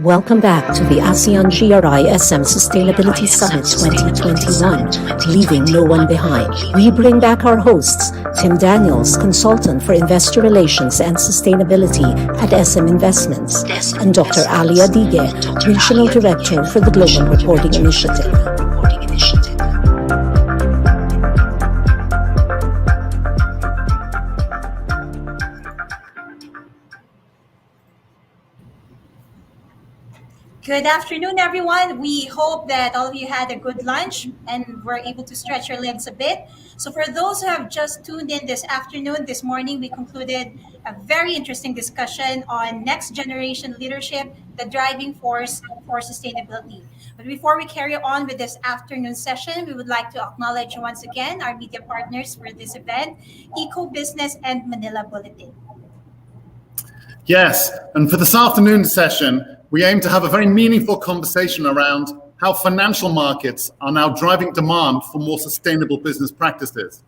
Welcome back to the ASEAN GRI-SM Sustainability Summit 2021, leaving no one behind. We bring back our hosts, Tim Daniels, consultant for investor relations and sustainability at SM Investments, and Dr. Alia Dige, regional director for the Global Reporting Initiative. Good afternoon, everyone. We hope that all of you had a good lunch and were able to stretch your legs a bit. So for those who have just tuned in this afternoon, this morning, we concluded a very interesting discussion on next generation leadership, the driving force for sustainability. But before we carry on with this afternoon session, we would like to acknowledge once again our media partners for this event, Eco Business and Manila Bulletin. Yes, and for this afternoon session, we aim to have a very meaningful conversation around how financial markets are now driving demand for more sustainable business practices.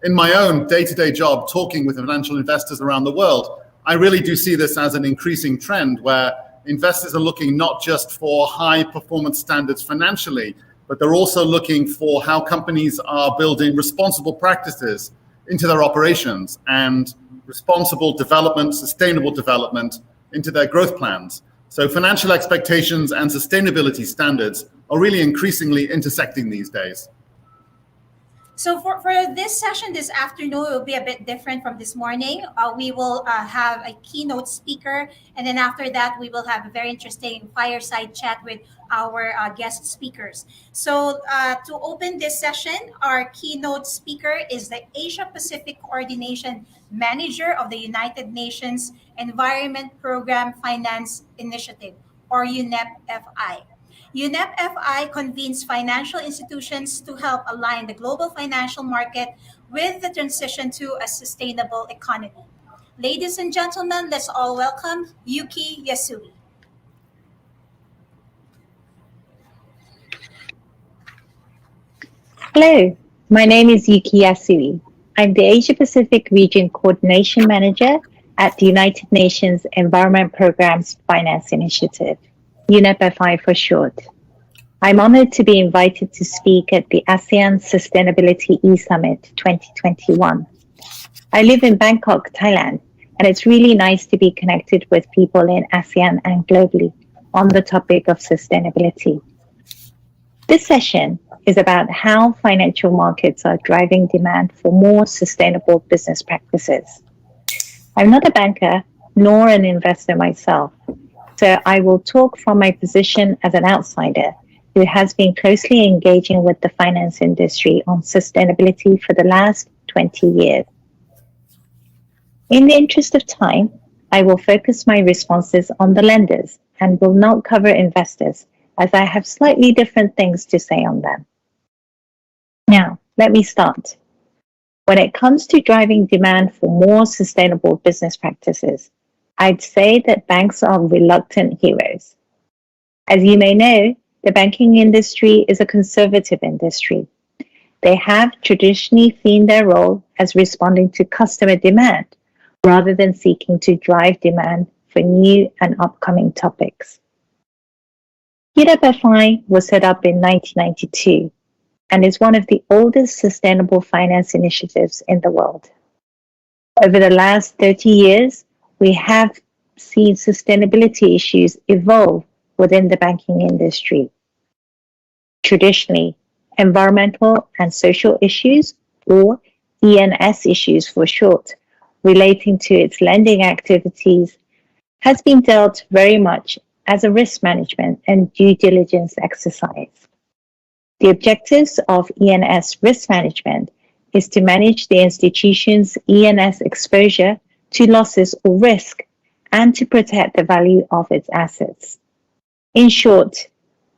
In my own day-to-day job talking with financial investors around the world, I really do see this as an increasing trend where investors are looking not just for high performance standards financially, but they're also looking for how companies are building responsible practices into their operations and responsible development, sustainable development into their growth plans. So financial expectations and sustainability standards are really increasingly intersecting these days. So for this session this afternoon, it will be a bit different from this morning. We will have a keynote speaker, and then after that, we will have a very interesting fireside chat with our guest speakers. So to open this session, our keynote speaker is the Asia Pacific Coordination Manager of the United Nations Environment Program Finance Initiative, or UNEP-FI. UNEP-FI convenes financial institutions to help align the global financial market with the transition to a sustainable economy. Ladies and gentlemen, let's all welcome Yuki Yasui. Hello, my name is Yuki Yasui. I'm the Asia Pacific Region Coordination Manager at the United Nations Environment Program's Finance Initiative, UNEP-FI for short. I'm honored to be invited to speak at the ASEAN Sustainability E-Summit 2021. I live in Bangkok, Thailand, and it's really nice to be connected with people in ASEAN and globally on the topic of sustainability. This session is about how financial markets are driving demand for more sustainable business practices. I'm not a banker nor an investor myself, so I will talk from my position as an outsider who has been closely engaging with the finance industry on sustainability for the last 20 years. In the interest of time, I will focus my responses on the lenders and will not cover investors, as I have slightly different things to say on them. Now, let me start. When it comes to driving demand for more sustainable business practices, I'd say that banks are reluctant heroes. As you may know, the banking industry is a conservative industry. They have traditionally seen their role as responding to customer demand rather than seeking to drive demand for new and upcoming topics. UNEP-FI was set up in 1992 and is one of the oldest sustainable finance initiatives in the world. Over the last 30 years, we have seen sustainability issues evolve within the banking industry. Traditionally, environmental and social issues, or ENS issues for short, relating to its lending activities, has been dealt very much as a risk management and due diligence exercise. The objectives of ENS risk management is to manage the institution's ENS exposure to losses or risk and to protect the value of its assets. In short,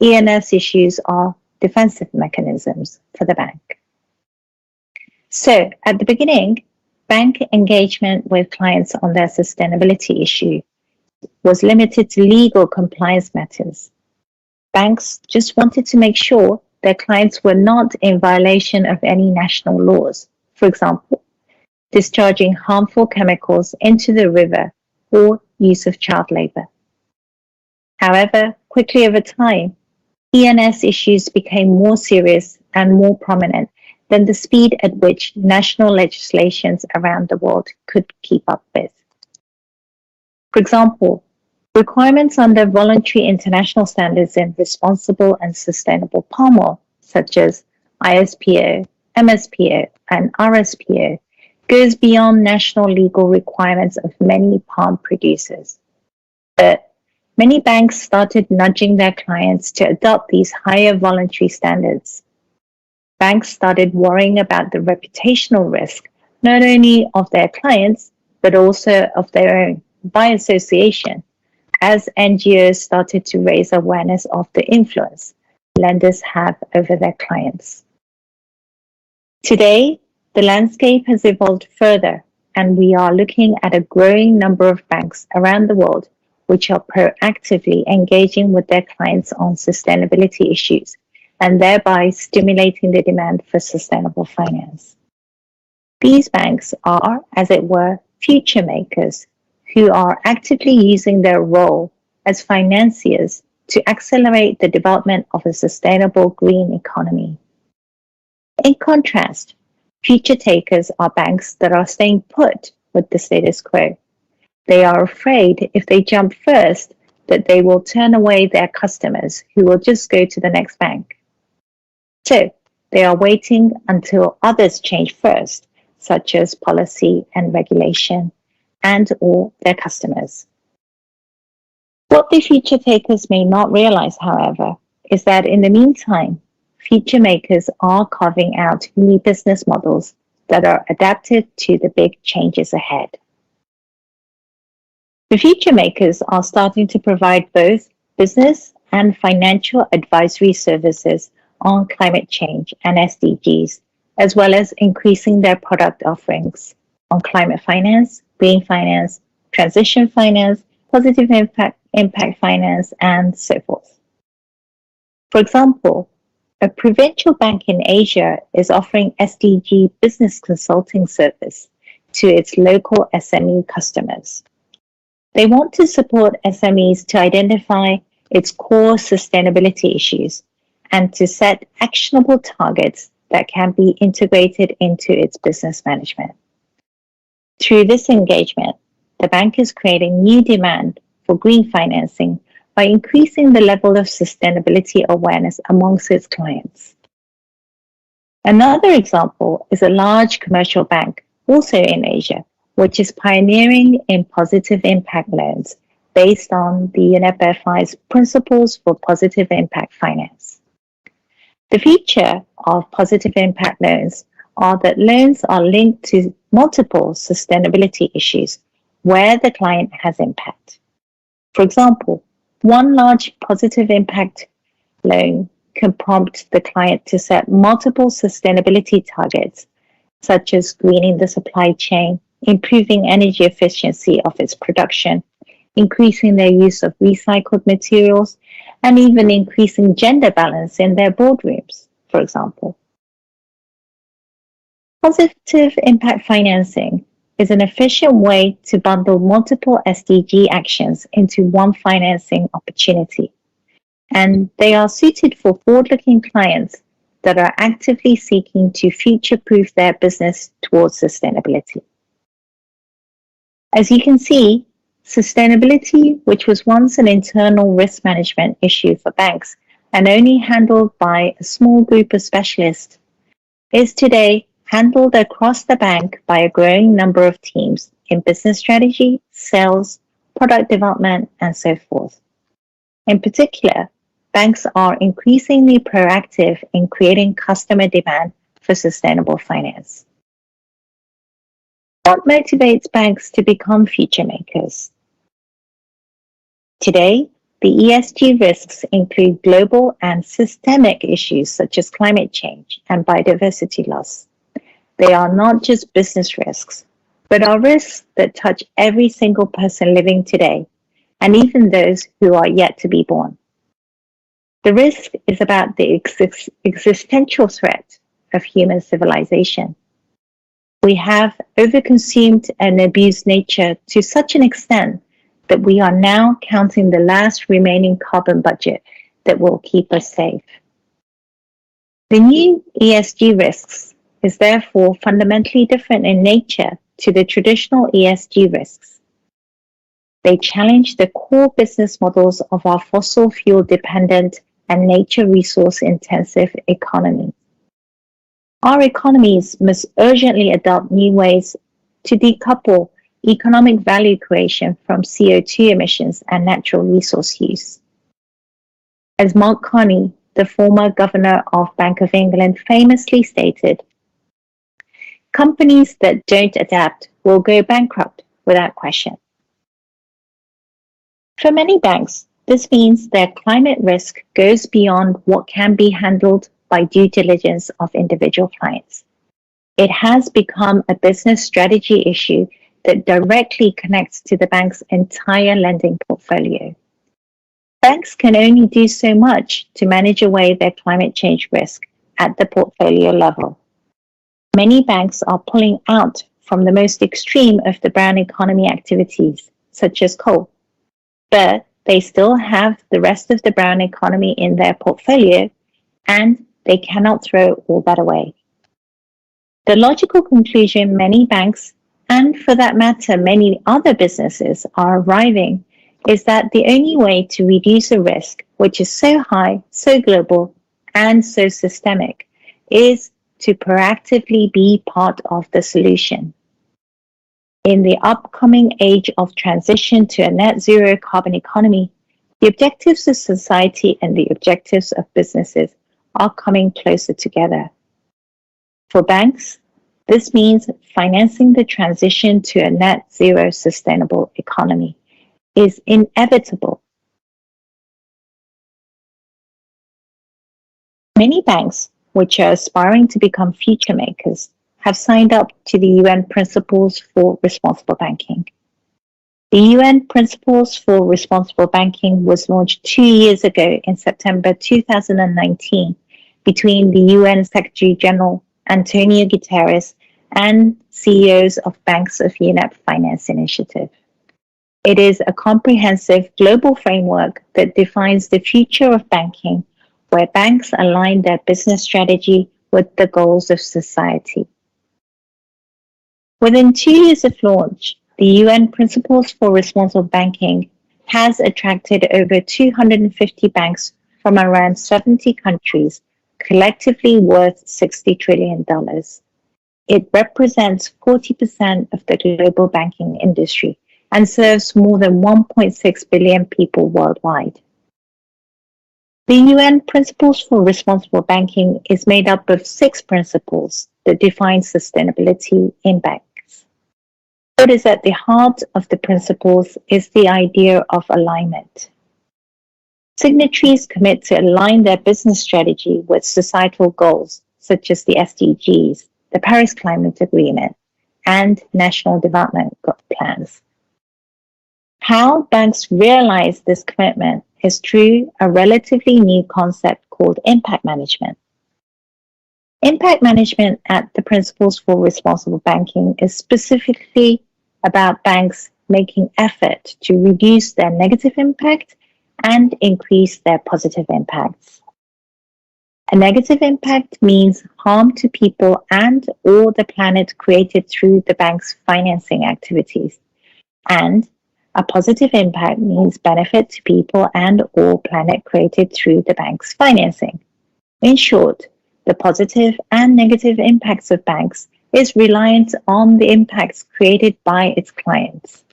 ENS issues are defensive mechanisms for the bank. So, at the beginning, bank engagement with clients on their sustainability issue was limited to legal compliance matters. Banks just wanted to make sure their clients were not in violation of any national laws. For example, discharging harmful chemicals into the river or use of child labor. However, quickly over time, ENS issues became more serious and more prominent than the speed at which national legislations around the world could keep up with. For example, requirements under voluntary international standards in responsible and sustainable palm oil, such as ISPO, MSPO, and RSPO, goes beyond national legal requirements of many palm producers. But many banks started nudging their clients to adopt these higher voluntary standards. Banks started worrying about the reputational risk, not only of their clients, but also of their own, by association, as NGOs started to raise awareness of the influence lenders have over their clients. Today, the landscape has evolved further, and we are looking at a growing number of banks around the world which are proactively engaging with their clients on sustainability issues and thereby stimulating the demand for sustainable finance. These banks are, as it were, future makers who are actively using their role as financiers to accelerate the development of a sustainable green economy. In contrast, future takers are banks that are staying put with the status quo. They are afraid if they jump first that they will turn away their customers who will just go to the next bank. So they are waiting until others change first, such as policy and regulation, and or their customers. What the future takers may not realize, however, is that in the meantime, future makers are carving out new business models that are adapted to the big changes ahead. The future makers are starting to provide both business and financial advisory services on climate change and SDGs, as well as increasing their product offerings on climate finance, green finance, transition finance, positive impact finance, and so forth. For example, a provincial bank in Asia is offering SDG business consulting service to its local SME customers. They want to support SMEs to identify its core sustainability issues and to set actionable targets that can be integrated into its business management. Through this engagement, the bank is creating new demand for green financing by increasing the level of sustainability awareness amongst its clients. Another example is a large commercial bank, also in Asia, which is pioneering in positive impact loans based on the UNEP-FI's principles for positive impact finance. The feature of positive impact loans are that loans are linked to multiple sustainability issues where the client has impact. For example, one large positive impact loan can prompt the client to set multiple sustainability targets, such as greening the supply chain, improving energy efficiency of its production, increasing their use of recycled materials, and even increasing gender balance in their boardrooms, for example. Positive impact financing is an efficient way to bundle multiple SDG actions into one financing opportunity, and they are suited for forward-looking clients that are actively seeking to future-proof their business towards sustainability. As you can see, sustainability, which was once an internal risk management issue for banks and only handled by a small group of specialists, is today handled across the bank by a growing number of teams in business strategy, sales, product development, and so forth. In particular, banks are increasingly proactive in creating customer demand for sustainable finance. What motivates banks to become future makers? Today, the ESG risks include global and systemic issues such as climate change and biodiversity loss. They are not just business risks, but are risks that touch every single person living today, and even those who are yet to be born. The risk is about the existential threat of human civilization. We have overconsumed and abused nature to such an extent that we are now counting the last remaining carbon budget that will keep us safe. The new ESG risks is therefore fundamentally different in nature to the traditional ESG risks. They challenge the core business models of our fossil fuel dependent and nature resource intensive economy. Our economies must urgently adopt new ways to decouple economic value creation from CO2 emissions and natural resource use. As Mark Carney, the former governor of Bank of England, famously stated, companies that don't adapt will go bankrupt without question. For many banks, this means their climate risk goes beyond what can be handled by due diligence of individual clients. It has become a business strategy issue that directly connects to the bank's entire lending portfolio. Banks can only do so much to manage away their climate change risk at the portfolio level. Many banks are pulling out from the most extreme of the brown economy activities, such as coal, but they still have the rest of the brown economy in their portfolio, and they cannot throw all that away. The logical conclusion many banks, and for that matter many other businesses, are arriving is that the only way to reduce a risk which is so high, so global, and so systemic is to proactively be part of the solution. In the upcoming age of transition to a net zero carbon economy, the objectives of society and the objectives of businesses are coming closer together. For banks, this means financing the transition to a net zero sustainable economy is inevitable. Many banks, which are aspiring to become future makers, have signed up to the UN Principles for Responsible Banking. The UN Principles for Responsible Banking was launched 2 years ago in September 2019 between the UN Secretary General Antonio Guterres and CEOs of banks of UNEP Finance Initiative. It is a comprehensive global framework that defines the future of banking, where banks align their business strategy with the goals of society. Within 2 years of launch, the UN Principles for Responsible Banking has attracted over 250 banks from around 70 countries, collectively worth $60 trillion. It represents 40% of the global banking industry and serves more than 1.6 billion people worldwide. The UN Principles for Responsible Banking is made up of 6 principles that define sustainability in banks. What is at the heart of the principles is the idea of alignment. Signatories commit to align their business strategy with societal goals, such as the SDGs, the Paris Climate Agreement, and national development plans. How banks realize this commitment is through a relatively new concept called impact management. Impact management at the Principles for Responsible Banking is specifically about banks making effort to reduce their negative impact and increase their positive impacts. A negative impact means harm to people and or the planet created through the bank's financing activities. And a positive impact means benefit to people and or planet created through the bank's financing. In short, the positive and negative impacts of banks is reliant on the impacts created by its clients.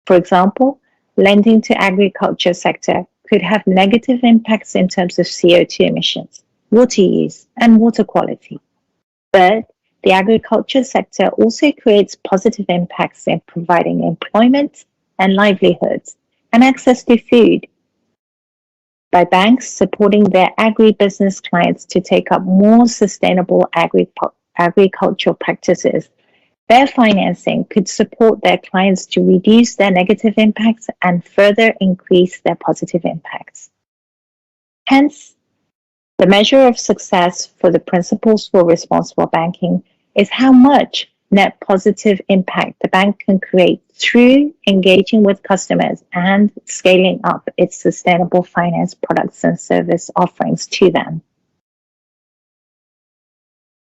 For example, lending to agriculture sector could have negative impacts in terms of CO2 emissions, water use, and water quality. But the agriculture sector also creates positive impacts in providing employment and livelihoods and access to food by banks supporting their agribusiness clients to take up more sustainable agricultural practices. Their financing could support their clients to reduce their negative impacts and further increase their positive impacts. Hence, the measure of success for the Principles for Responsible Banking is how much net positive impact the bank can create through engaging with customers and scaling up its sustainable finance products and service offerings to them.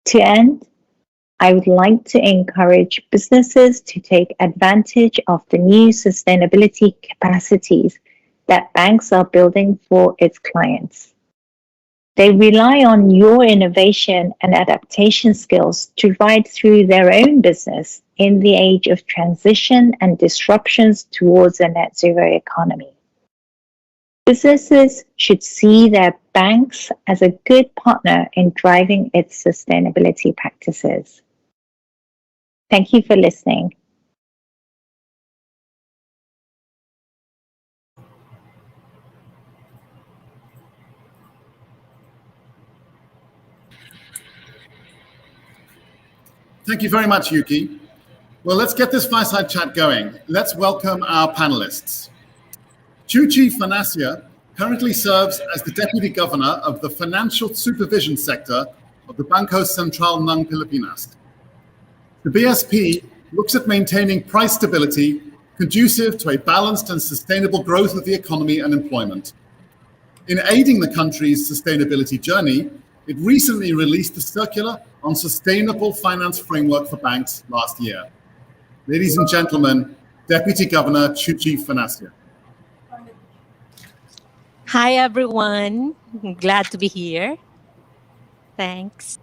To end, I would like to encourage businesses to take advantage of the new sustainability capacities that banks are building for its clients. They rely on your innovation and adaptation skills to ride through their own business in the age of transition and disruptions towards a net zero economy. Businesses should see their banks as a good partner in driving its sustainability practices. Thank you for listening. Thank you very much, Yuki. Well, let's get this fireside chat going. Let's welcome our panelists. Chuchi Fonacier currently serves as the Deputy Governor of the Financial Supervision Sector of the Bangko Sentral Chng Pilipinas. The BSP looks at maintaining price stability conducive to a balanced and sustainable growth of the economy and employment. In aiding the country's sustainability journey, it recently released the circular on sustainable finance framework for banks last year. Ladies and gentlemen, Deputy Governor Chuchi Fonacier. Hi, everyone. Glad to be here. Thanks.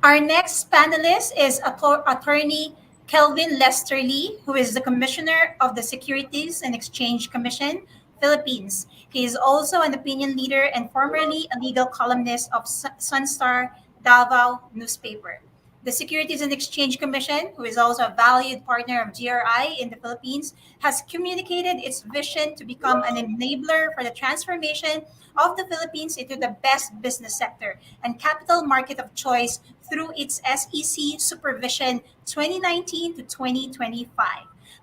Our next panelist is attorney Kelvin Lee, who is the Commissioner of the Securities and Exchange Commission, Philippines. He is also an opinion leader and formerly a legal columnist of Sunstar Davao newspaper. The Securities and Exchange Commission, who is also a valued partner of GRI in the Philippines, has communicated its vision to become an enabler for the transformation of the Philippines into the best business sector and capital market of choice through its SEC Supervision 2019 to 2025.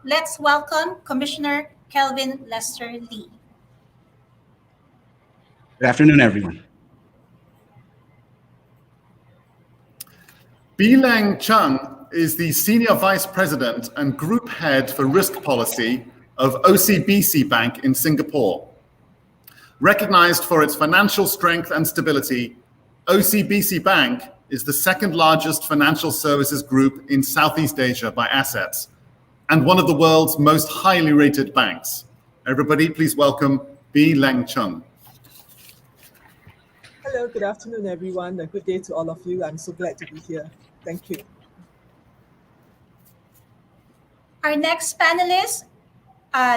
Let's welcome Commissioner Kelvin Lee. Good afternoon, everyone. Leng Chng is the Senior Vice President and Group Head for Risk Policy of OCBC Bank in Singapore. Recognized for its financial strength and stability, OCBC Bank is the second largest financial services group in Southeast Asia by assets and one of the world's most highly rated banks. Everybody, please welcome Leng Chng. Hello, good afternoon, everyone. A good day to all of you. I'm so glad to be here. Thank you. Our next panelist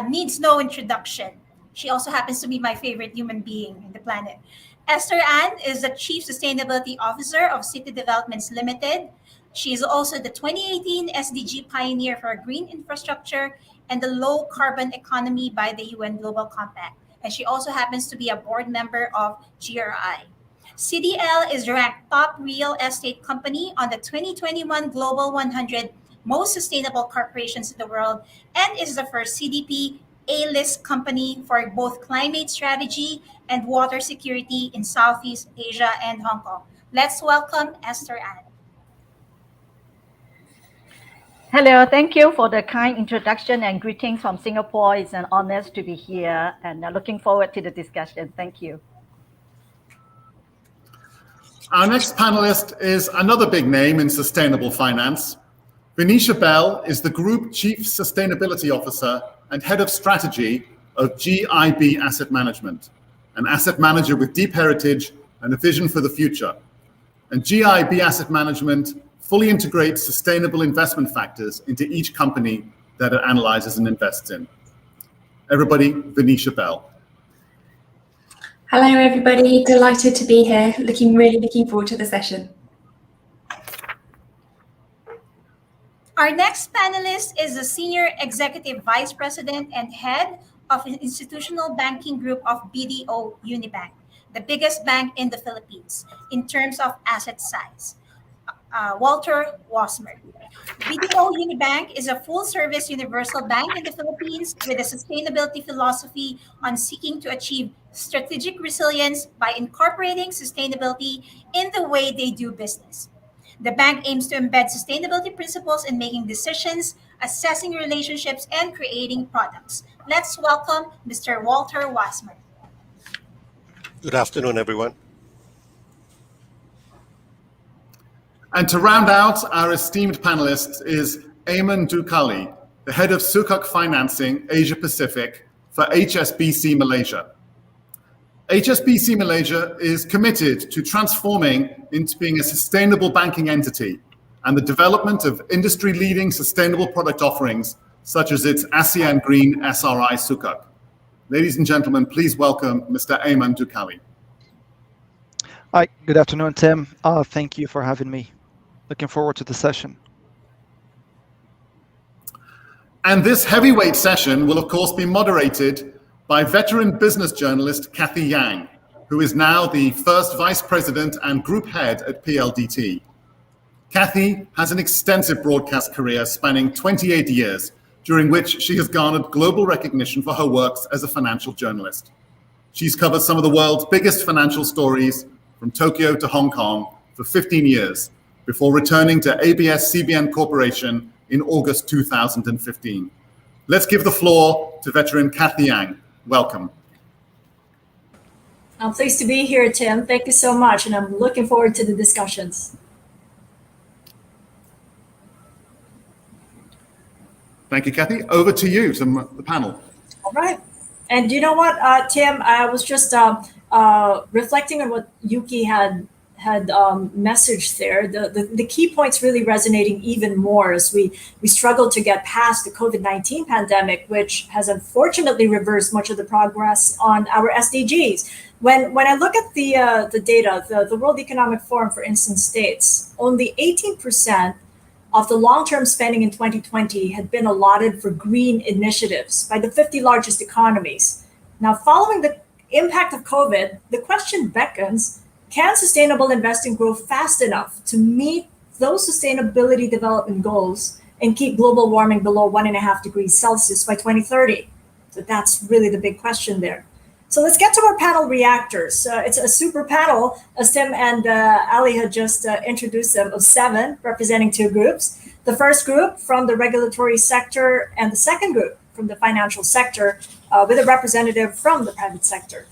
needs no introduction. She also happens to be my favorite human being in the planet. Esther is the Chief Sustainability Officer of City Developments Limited. She is also the 2018 SDG Pioneer for Green Infrastructure and the Low Carbon Economy by the UN Global Compact. And she also happens to be a board member of GRI. CDL is ranked top real estate company on the 2021 Global 100 Most Sustainable Corporations in the World and is the first CDP A-list company for both climate strategy and water security in Southeast Asia and Hong Kong. Let's welcome Esther. Hello, thank you for the kind introduction and greetings from Singapore. It's an honor to be here and looking forward to the discussion. Thank you. Our next panelist is another big name in sustainable finance. Venetia is the Group Chief Sustainability Officer and Head of Strategy of GIB Asset Management, an asset manager with deep heritage and a vision for the future. And GIB Asset Management fully integrates sustainable investment factors into each company that it analyzes and invests in. Everybody, Venetia. Hello, everybody. Delighted to be here. Really looking forward to the session. Our next panelist is the Senior Executive Vice President and Head of an Institutional Banking Group of BDO Unibank, the biggest bank in the Philippines in terms of asset size. Walter Wassmer. BDO Unibank is a full-service universal bank in the Philippines with a sustainability philosophy on seeking to achieve strategic resilience by incorporating sustainability in the way they do business. The bank aims to embed sustainability principles in making decisions, assessing relationships, and creating products. Let's welcome Mr. Walter Wassmer. Good afternoon, everyone. And to round out our esteemed panelists is Ayman Doukali, the head of Sukuk Financing Asia Pacific for HSBC Malaysia. HSBC Malaysia is committed to transforming into being a sustainable banking entity and the development of industry-leading sustainable product offerings such as its ASEAN Green SRI Sukuk. Ladies and gentlemen, please welcome Mr. Ayman Doukali. Hi, good afternoon, Tim. Thank you for having me. Looking forward to the session. And this heavyweight session will, of course, be moderated by veteran business journalist Cathy Yang, who is now the first vice president and group head at PLDT. Cathy has an extensive broadcast career spanning 28 years, during which she has garnered global recognition for her works as a financial journalist. She's covered some of the world's biggest financial stories from Tokyo to Hong Kong for 15 years, before returning to ABS-CBN Corporation in August 2015. Let's give the floor to veteran Cathy Yang. Welcome. I'm pleased to be here, Tim. Thank you so much, and I'm looking forward to the discussions. Thank you, Cathy. Over to you, to the panel. All right. And you know what, Tim, I was just reflecting on what Yuki had messaged there. The key points really resonating even more as we struggle to get past the COVID-19 pandemic, which has unfortunately reversed much of the progress on our SDGs. When I look at the data, the World Economic Forum, for instance, states only 18% of the long-term spending in 2020 had been allotted for green initiatives by the 50 largest economies. Now, following the impact of COVID, the question beckons, can sustainable investing grow fast enough to meet those sustainability development goals and keep global warming below 1.5 degrees Celsius by 2030? So that's really the big question there. So let's get to our panel reactors. It's a super panel, as Tim and Ali had just introduced them, of 7, representing 2 groups. The first group from the regulatory sector and the second group from the financial sector, with a representative from the private sector.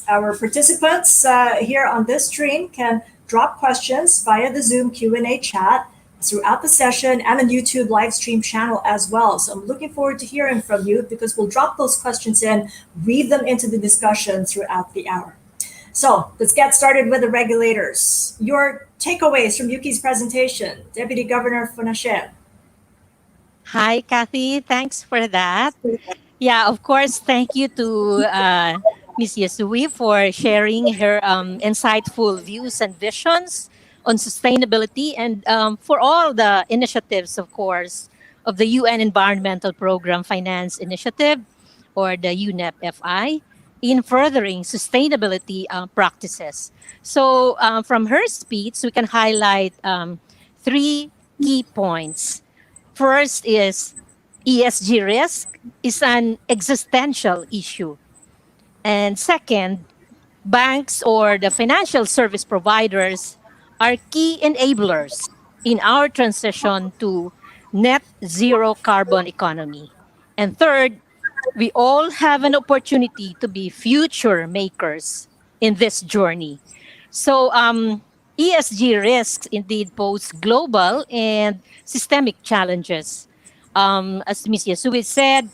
Our participants here on this stream can drop questions via the Zoom Q&A chat throughout the session and on YouTube live stream channel as well. So I'm looking forward to hearing from you, because we'll drop those questions in, weave them into the discussion throughout the hour. So let's get started with the regulators. Your takeaways from Yuki's presentation, Deputy Governor Fonacier. Hi, Cathy. Thanks for that. Yeah, of course, thank you to Ms. Yasui for sharing her insightful views and visions on sustainability, and for all the initiatives, of course, of the UN Environmental Program Finance Initiative, or the UNEP-FI, in furthering sustainability practices. So from her speech, we can highlight 3 key points. First is ESG risk is an existential issue. And second, banks or the financial service providers are key enablers in our transition to net zero carbon economy. And third, we all have an opportunity to be future makers in this journey. So ESG risks indeed pose global and systemic challenges. As Ms. Yasui said,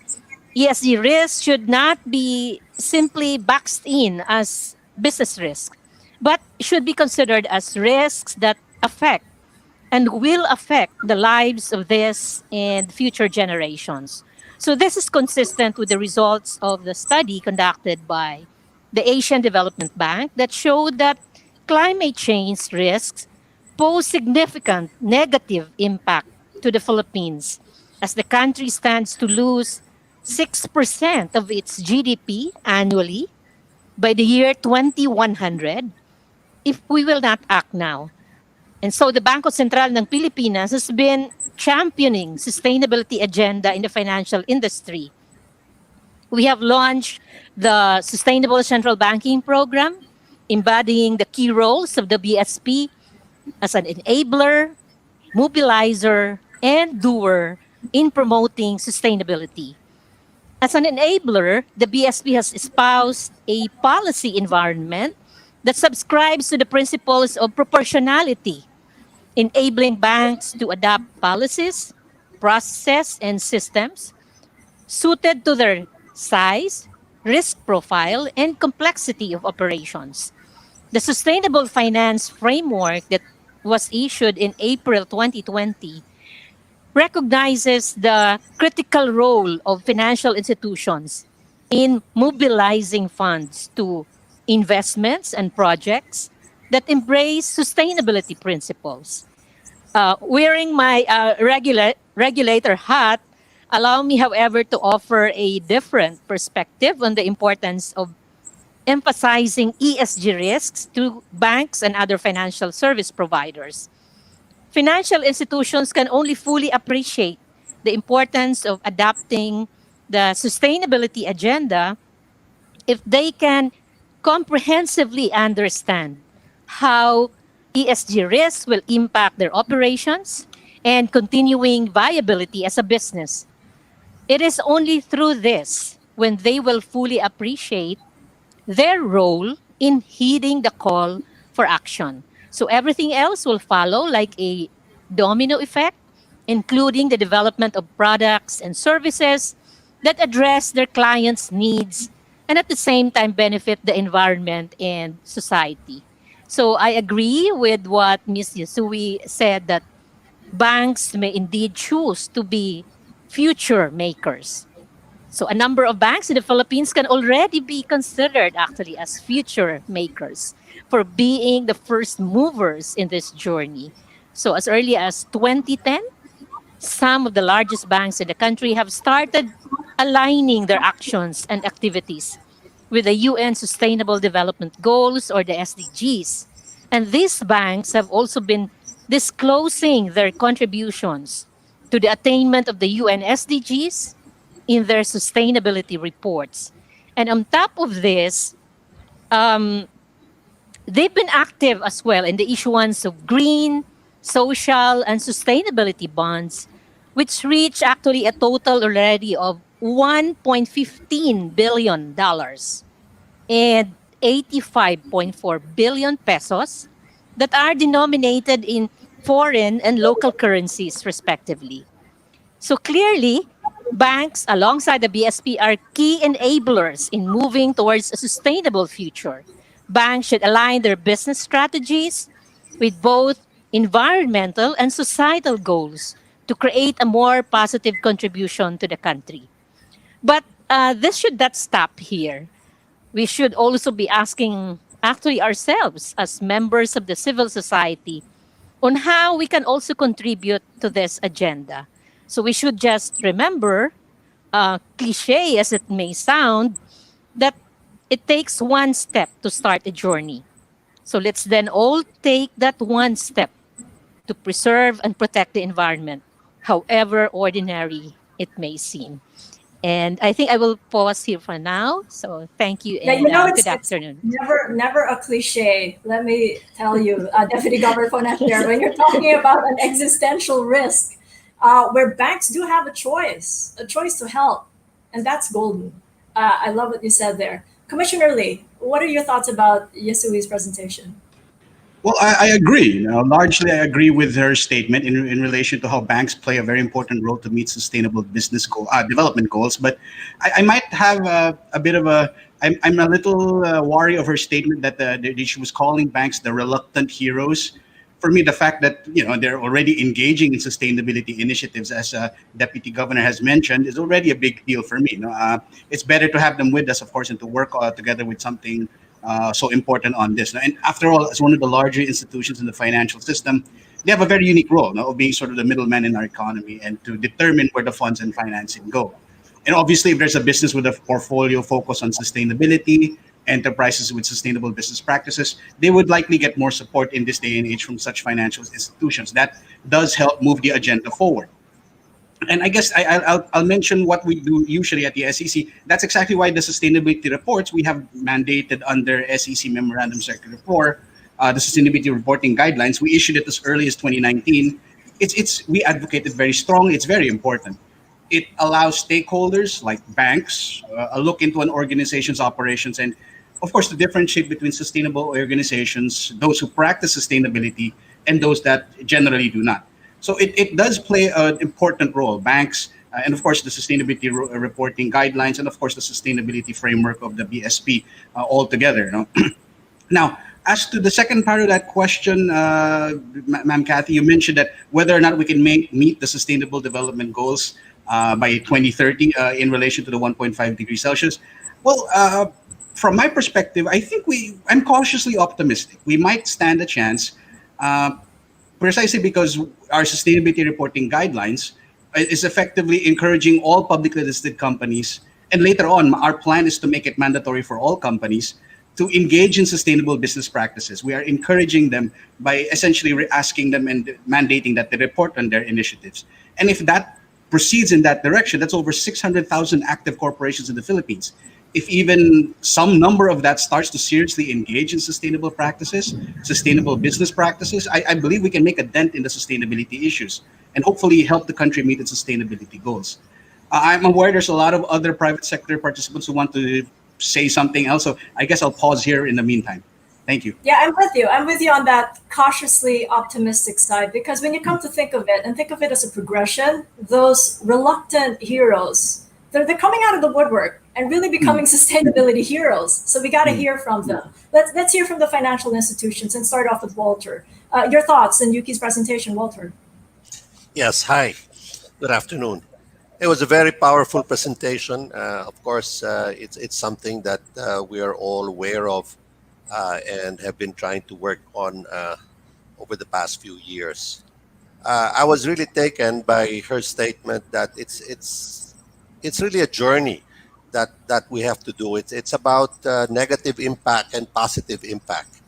ESG risks should not be simply boxed in as business risks, but should be considered as risks that affect and will affect the lives of this and future generations. So this is consistent with the results of the study conducted by the Asian Development Bank that showed that climate change risks pose significant negative impact to the Philippines, as the country stands to lose 6% of its GDP annually by the year 2100 if we will not act now. And so the Bangko Sentral ng Pilipinas has been championing sustainability agenda in the financial industry. We have launched the Sustainable Central Banking Program, embodying the key roles of the BSP as an enabler, mobilizer, and doer in promoting sustainability. As an enabler, the BSP has espoused a policy environment that subscribes to the principles of proportionality, enabling banks to adopt policies, processes, and systems suited to their size, risk profile, and complexity of operations. The Sustainable Finance Framework that was issued in April 2020 recognizes the critical role of financial institutions in mobilizing funds to investments and projects that embrace sustainability principles. Wearing my regulator hat, allow me, however, to offer a different perspective on the importance of emphasizing ESG risks to banks and other financial service providers. Financial institutions can only fully appreciate the importance of adopting the sustainability agenda if they can comprehensively understand how ESG risks will impact their operations and continuing viability as a business. It is only through this when they will fully appreciate their role in heeding the call for action. So everything else will follow like a domino effect, including the development of products and services that address their clients' needs and at the same time benefit the environment and society. So I agree with what Ms. Yasui said that banks may indeed choose to be future makers. So a number of banks in the Philippines can already be considered actually as future makers for being the first movers in this journey. So as early as 2010, some of the largest banks in the country have started aligning their actions and activities with the UN Sustainable Development Goals or the SDGs. And these banks have also been disclosing their contributions to the attainment of the UN SDGs in their sustainability reports. And on top of this, they've been active as well in the issuance of green, social, and sustainability bonds, which reach actually a total already of $1.15 billion and 85.4 billion pesos that are denominated in foreign and local currencies, respectively. So clearly, banks alongside the BSP are key enablers in moving towards a sustainable future. Banks should align their business strategies with both environmental and societal goals to create a more positive contribution to the country. But this should not stop here. We should also be asking actually ourselves as members of the civil society on how we can also contribute to this agenda. So we should just remember, cliche as it may sound, that it takes one step to start a journey. So let's then all take that one step to preserve and protect the environment, however ordinary it may seem. And I think I will pause here for now. So thank you and good afternoon. Never a cliche. Let me tell you, Deputy Governor Fonacier, when you're talking about an existential risk, where banks do have a choice to help, and that's golden. I love what you said there. Commissioner Lee, what are your thoughts about Yasui's presentation? Well, I agree. Largely, I agree with her statement in relation to how banks play a very important role to meet sustainable business development goals. But I might have a bit of a. I'm a little wary of her statement that she was calling banks the reluctant heroes. For me, the fact that they're already engaging in sustainability initiatives, as Deputy Governor has mentioned, is already a big deal for me. It's better to have them with us, of course, and to work together with something so important on this. And after all, as one of the larger institutions in the financial system, they have a very unique role of being sort of the middleman in our economy and to determine where the funds and financing go. And obviously, if there's a business with a portfolio focused on sustainability, enterprises with sustainable business practices, they would likely get more support in this day and age from such financial institutions. That does help move the agenda forward. And I guess I'll mention what we do usually at the SEC. That's exactly why the sustainability reports we have mandated under SEC Memorandum Circular 4 the sustainability reporting guidelines. We issued it as early as 2019. We advocate it very strongly. It's very important. It allows stakeholders like banks a look into an organization's operations and, of course, to differentiate between sustainable organizations, those who practice sustainability, and those that generally do not. So it does play an important role. Banks, and of course, the sustainability reporting guidelines, and of course, the sustainability framework of the BSP altogether. You know? Now, as to the second part of that question, Ma'am Cathy, you mentioned that whether or not we can meet the Sustainable Development Goals by 2030 in relation to the 1.5 degrees Celsius. Well, from my perspective, I think I'm cautiously optimistic. We might stand a chance, precisely because our sustainability reporting guidelines is effectively encouraging all publicly listed companies. And later on, our plan is to make it mandatory for all companies to engage in sustainable business practices. We are encouraging them by essentially asking them and mandating that they report on their initiatives. And if that proceeds in that direction, that's over 600,000 active corporations in the Philippines. If even some number of that starts to seriously engage in sustainable practices, sustainable business practices, I believe we can make a dent in the sustainability issues and hopefully help the country meet its sustainability goals. I'm aware there's a lot of other private sector participants who want to say something else, so I guess I'll pause here in the meantime. Thank you. Yeah, I'm with you. I'm with you on that cautiously optimistic side, because when you come to think of it, and think of it as a progression, those reluctant heroes, they're coming out of the woodwork and really becoming sustainability heroes. So we got to hear from them. Let's hear from the financial institutions and start off with Walter. Your thoughts on Yuki's presentation, Walter. Yes, hi. Good afternoon. It was a very powerful presentation. Of course, it's something that we are all aware of and have been trying to work on over the past few years. I was really taken by her statement that it's really a journey that we have to do. It's about negative impact and positive impact.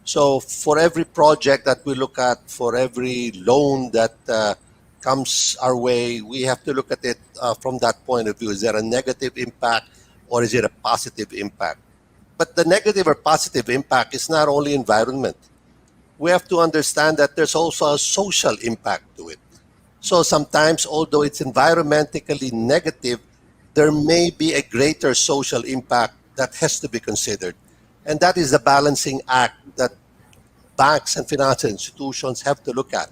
So for every project that we look at, for every loan that comes our way, we have to look at it from that point of view. Is there a negative impact or is it a positive impact? But the negative or positive impact is not only environment. We have to understand that there's also a social impact to it. So sometimes, although it's environmentally negative, there may be a greater social impact that has to be considered. And that is the balancing act that banks and financial institutions have to look at.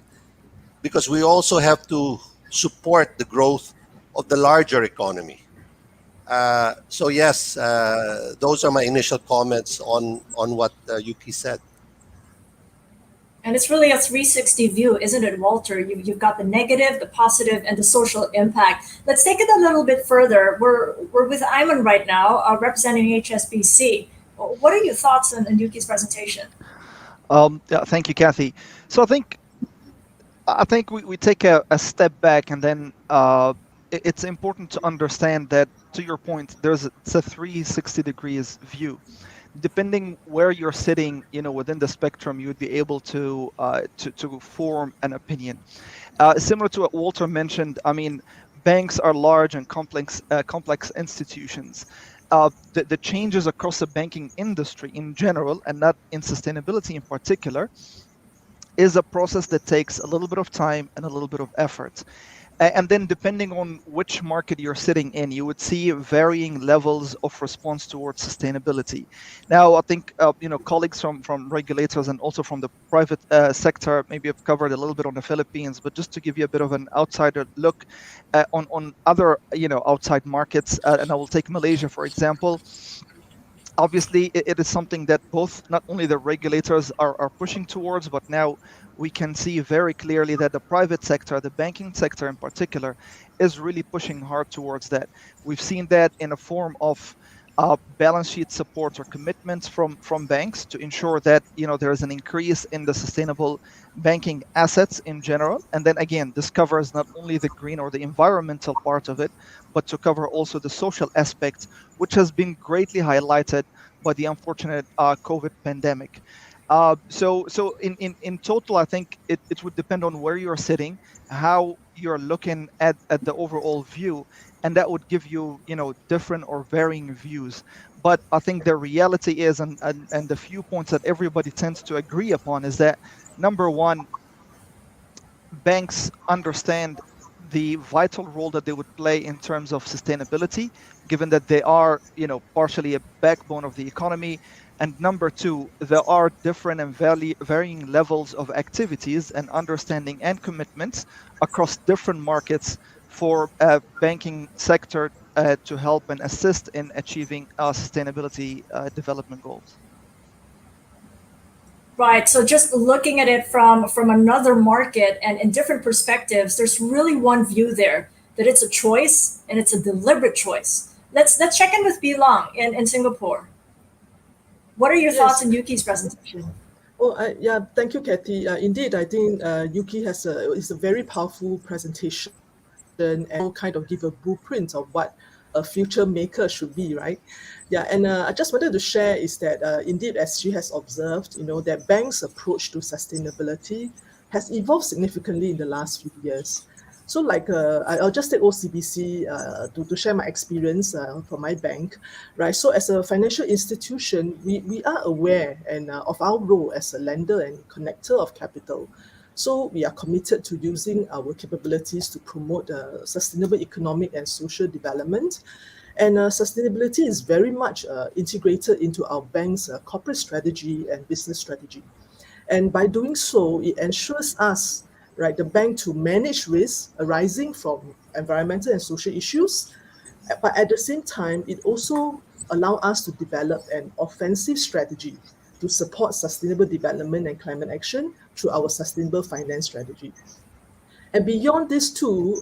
Because we also have to support the growth of the larger economy. So yes, those are my initial comments on what Yuki said. And it's really a 360 view, isn't it, Walter? You've got the negative, the positive, and the social impact. Let's take it a little bit further. We're with Ayman right now, representing HSBC. What are your thoughts on Yuki's presentation? Yeah, thank you, Cathy. So I think we take a step back, and then it's important to understand that, to your point, it's a 360 degrees view. Depending where you're sitting, within the spectrum, you would be able to form an opinion. Similar to what Walter mentioned, I mean, banks are large and complex institutions. The changes across the banking industry in general, and not in sustainability in particular, is a process that takes a little bit of time and a little bit of effort. And then depending on which market you're sitting in, you would see varying levels of response towards sustainability. Now, I think colleagues from regulators and also from the private sector maybe have covered a little bit on the Philippines, but just to give you a bit of an outsider look on other outside markets, and I will take Malaysia for example. Obviously, it is something that both not only the regulators are pushing towards, but now we can see very clearly that the private sector, the banking sector in particular, is really pushing hard towards that. We've seen that in a form of balance sheet support or commitments from banks to ensure that there is an increase in the sustainable banking assets in general. And then again, this covers not only the green or the environmental part of it, but to cover also the social aspect, which has been greatly highlighted by the unfortunate COVID pandemic. So in total, I think it would depend on where you're sitting, how you're looking at the overall view, and that would give you different or varying views. But I think the reality is, and the few points that everybody tends to agree upon is that, number one, banks understand the vital role that they would play in terms of sustainability, given that they are, partially a backbone of the economy. And number two, there are different and varying levels of activities and understanding and commitments across different markets for banking sector to help and assist in achieving our sustainability development goals. Right. So just looking at it from another market and in different perspectives, there's really one view there, that it's a choice and it's a deliberate choice. Let's check in with Long in Singapore. What are your thoughts on Yuki's presentation? Yeah, thank you, Cathy. Indeed, I think Yuki is a very powerful presentation and kind of give a blueprint of what a future maker should be, right? Yeah, and I just wanted to share is that indeed, as she has observed, that banks' approach to sustainability has evolved significantly in the last few years. So I'll just take OCBC to share my experience for my bank, right? So as a financial institution, we are aware of our role as a lender and connector of capital. So we are committed to using our capabilities to promote sustainable economic and social development. And sustainability is very much integrated into our bank's corporate strategy and business strategy. And by doing so, it ensures us, right, the bank to manage risks arising from environmental and social issues. But at the same time, it also allows us to develop an offensive strategy to support sustainable development and climate action through our sustainable finance strategy. And beyond these two,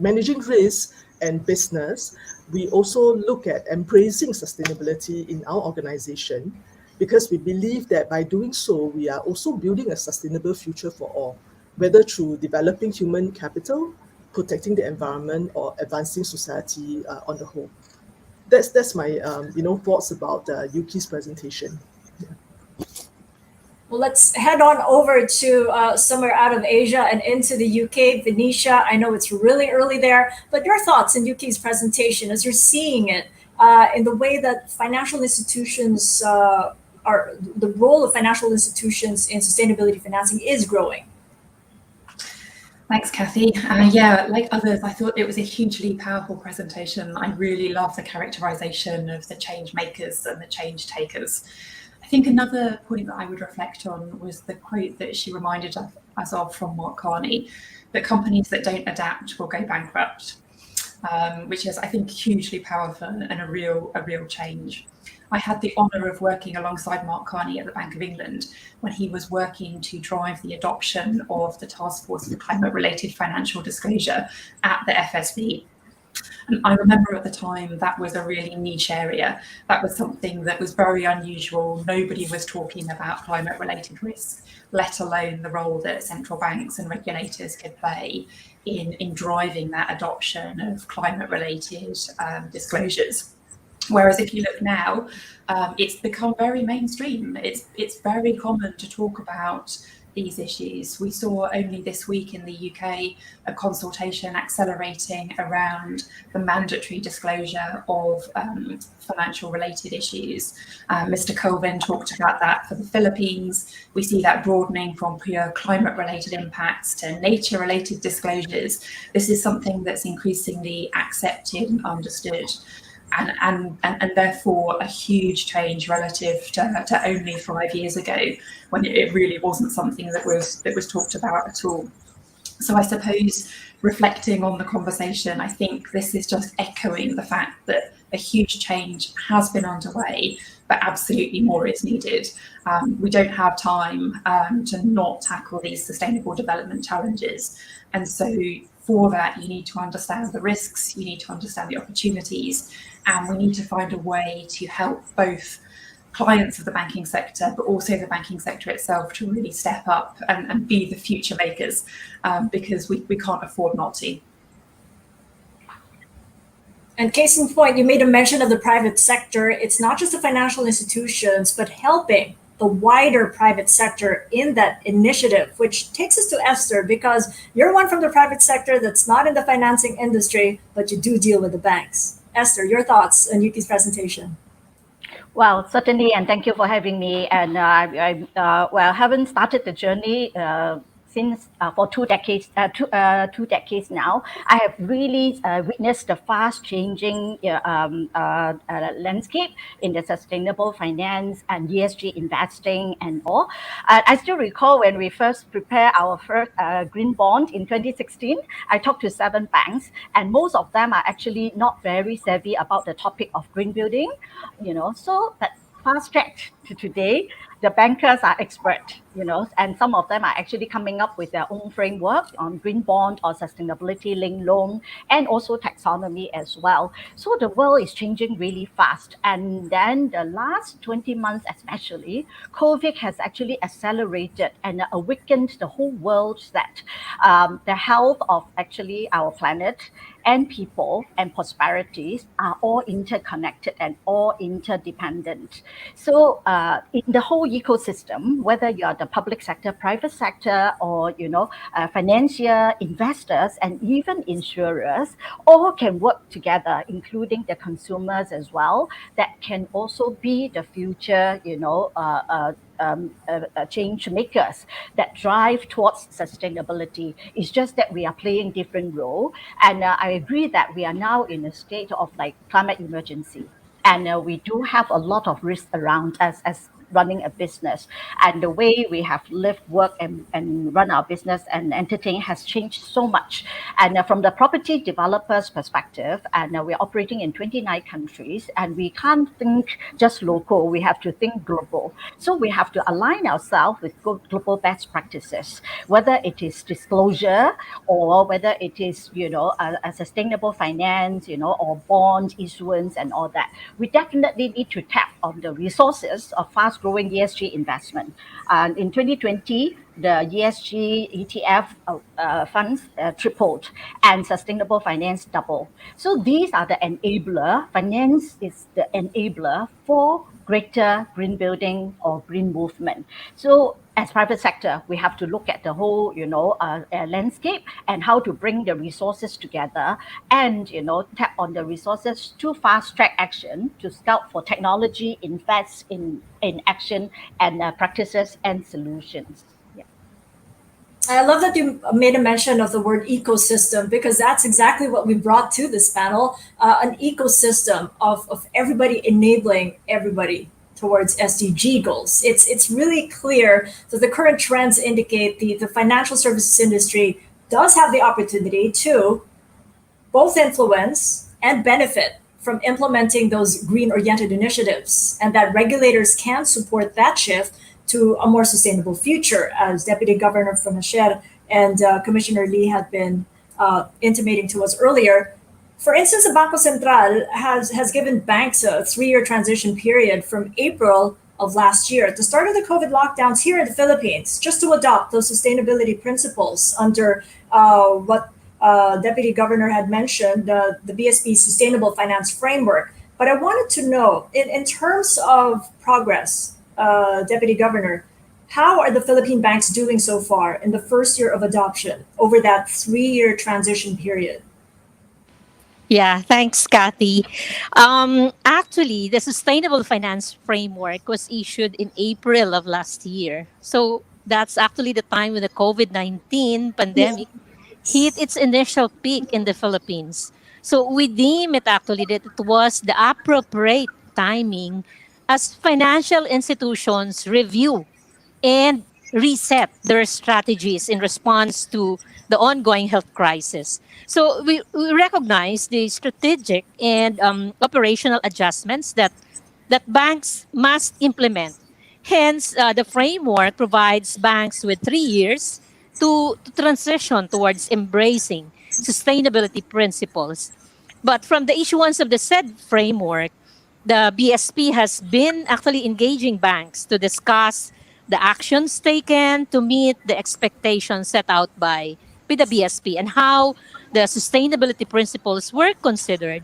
managing risk and business, we also look at embracing sustainability in our organization, because we believe that by doing so, we are also building a sustainable future for all, whether through developing human capital, protecting the environment, or advancing society on the whole. That's my thoughts about Yuki's presentation. Yeah. Well, let's head on over to somewhere out of Asia and into the UK, Venetia. I know it's really early there, but your thoughts on Yuki's presentation as you're seeing it in the way that financial institutions the role of financial institutions in sustainability financing is growing. Thanks, Cathy. Yeah, like others, I thought it was a hugely powerful presentation. I really love the characterization of the change makers and the change takers. I think another point that I would reflect on was the quote that she reminded us of from Mark Carney, that companies that don't adapt will go bankrupt, which is, I think, hugely powerful and a real change. I had the honour of working alongside Mark Carney at the Bank of England when he was working to drive the adoption of the Task Force for Climate-Related Financial Disclosure at the FSB. And I remember at the time that was a really niche area. That was something that was very unusual. Nobody was talking about climate-related risk, let alone the role that central banks and regulators could play in driving that adoption of climate-related disclosures. Whereas if you look now, it's become very mainstream. It's very common to talk about these issues. We saw only this week in the UK a consultation accelerating around the mandatory disclosure of financial related issues. Mr. Kelvin talked about that for the Philippines. We see that broadening from pure climate related impacts to nature related disclosures. This is something that's increasingly accepted and understood. And therefore a huge change relative to only 5 years ago, when it really wasn't something that was talked about at all. So I suppose, reflecting on the conversation, I think this is just echoing the fact that a huge change has been underway, but absolutely more is needed. We don't have time to not tackle these sustainable development challenges. And so for that, you need to understand the risks, you need to understand the opportunities, and we need to find a way to help both clients of the banking sector, but also the banking sector itself, to really step up and be the future makers, because we can't afford not to. And case in point, you made a mention of the private sector. It's not just the financial institutions, but helping the wider private sector in that initiative, which takes us to Esther, because you're one from the private sector that's not in the financing industry, but you do deal with the banks. Esther, your thoughts on Yuki's presentation? Well, certainly, and thank you for having me. And I haven't started the journey since for 2 decades. Two decades now. I have really witnessed the fast changing landscape in the sustainable finance and ESG investing and all. I still recall when we first prepared our first green bond in 2016. I talked to 7 banks, and most of them are actually not very savvy about the topic of green building. So that fast track to today, the bankers are expert, and some of them are actually coming up with their own framework on green bond or sustainability linked loan, and also taxonomy as well. So the world is changing really fast. And then the last 20 months, especially, COVID has actually accelerated and awakened the whole world that the health of actually our planet and people and prosperities are all interconnected and all interdependent. So in the whole ecosystem, whether you are the public sector, private sector, or financial investors and even insurers, all can work together, including the consumers as well, that can also be the future, change makers that drive towards sustainability. It's just that we are playing different role. And I agree that we are now in a state of like climate emergency. And we do have a lot of risk around us as running a business, and the way we have lived, work, and run our business and entertain has changed so much. And from the property developers perspective, and we're operating in 29 countries, and we can't think just local, we have to think global. So we have to align ourselves with global best practices, whether it is disclosure or whether it is a sustainable finance, or bond issuance and all that. We definitely need to tap on the resources of fast-growing ESG investment. And in 2020, the ESG ETF funds tripled, and sustainable finance doubled. So these are the enabler. Finance is the enabler for greater green building or green movement. So as private sector, we have to look at the whole, landscape and how to bring the resources together and, tap on the resources to fast track action, to scout for technology, invest in action and practices and solutions. I love that you made a mention of the word ecosystem, because that's exactly what we brought to this panel, an ecosystem of everybody enabling everybody towards SDG goals. It's really clear that the current trends indicate the financial services industry does have the opportunity to both influence and benefit from implementing those green-oriented initiatives, and that regulators can support that shift to a more sustainable future, as Deputy Governor Fonacier and Commissioner Lee had been intimating to us earlier. For instance, the Bangko Sentral has given banks a 3-year transition period from April of last year at the start of the COVID lockdowns here in the Philippines, just to adopt those sustainability principles under what Deputy Governor had mentioned, the BSP Sustainable Finance Framework. But I wanted to know, in terms of progress, Deputy Governor, how are the Philippine banks doing so far in the first year of adoption over that 3-year transition period? Yeah, thanks, Cathy. Actually, the Sustainable Finance Framework was issued in April of last year. So that's actually the time when the COVID-19 pandemic hit its initial peak in the Philippines. So we deem it actually that it was the appropriate timing as financial institutions review and reset their strategies in response to the ongoing health crisis. So we recognize the strategic and operational adjustments that banks must implement. Hence, the framework provides banks with 3 years to transition towards embracing sustainability principles. But from the issuance of the said framework, the BSP has been actually engaging banks to discuss the actions taken to meet the expectations set out by the BSP and how the sustainability principles were considered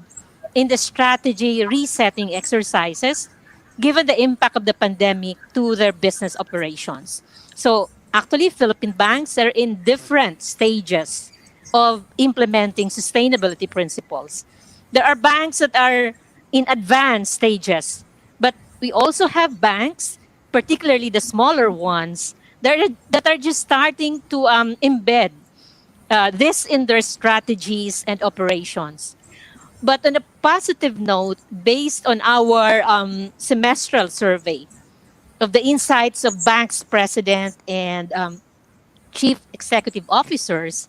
in the strategy resetting exercises given the impact of the pandemic to their business operations. So actually, Philippine banks are in different stages of implementing sustainability principles. There are banks that are in advanced stages, but we also have banks, particularly the smaller ones, that are just starting to embed this in their strategies and operations. But on a positive note, based on our semestral survey of the insights of banks president and chief executive officers,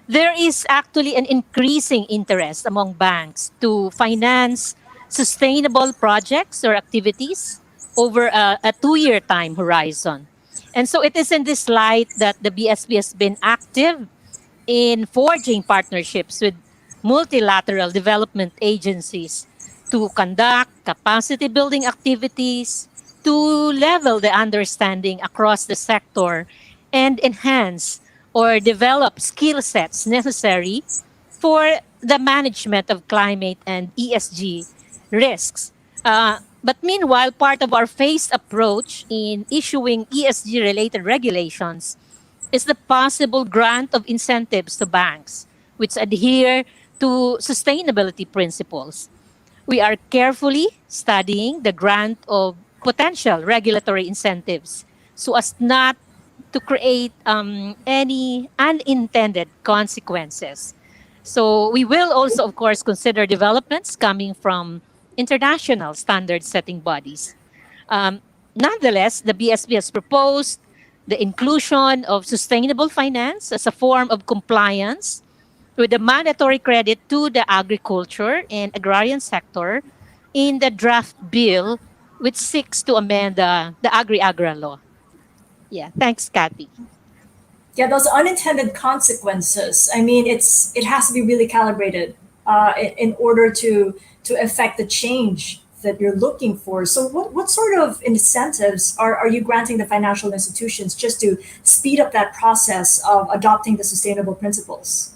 there is actually an increasing interest among banks to finance sustainable projects or activities over a 2-year time horizon. And so it is in this light that the BSP has been active in forging partnerships with multilateral development agencies to conduct capacity building activities, to level the understanding across the sector and enhance or develop skill sets necessary for the management of climate and ESG risks. But meanwhile, part of our phased approach in issuing ESG related regulations is the possible grant of incentives to banks which adhere to sustainability principles. We are carefully studying the grant of potential regulatory incentives so as not to create any unintended consequences. So we will also, of course, consider developments coming from international standard setting bodies. Nonetheless, the BSP has proposed the inclusion of sustainable finance as a form of compliance with the mandatory credit to the agriculture and agrarian sector in the draft bill, which seeks to amend the Agri-Agra law. Yeah, thanks, Cathy. Yeah, those unintended consequences. I mean, it has to be really calibrated in order to affect the change that you're looking for. So what sort of incentives are you granting the financial institutions just to speed up that process of adopting the sustainable principles?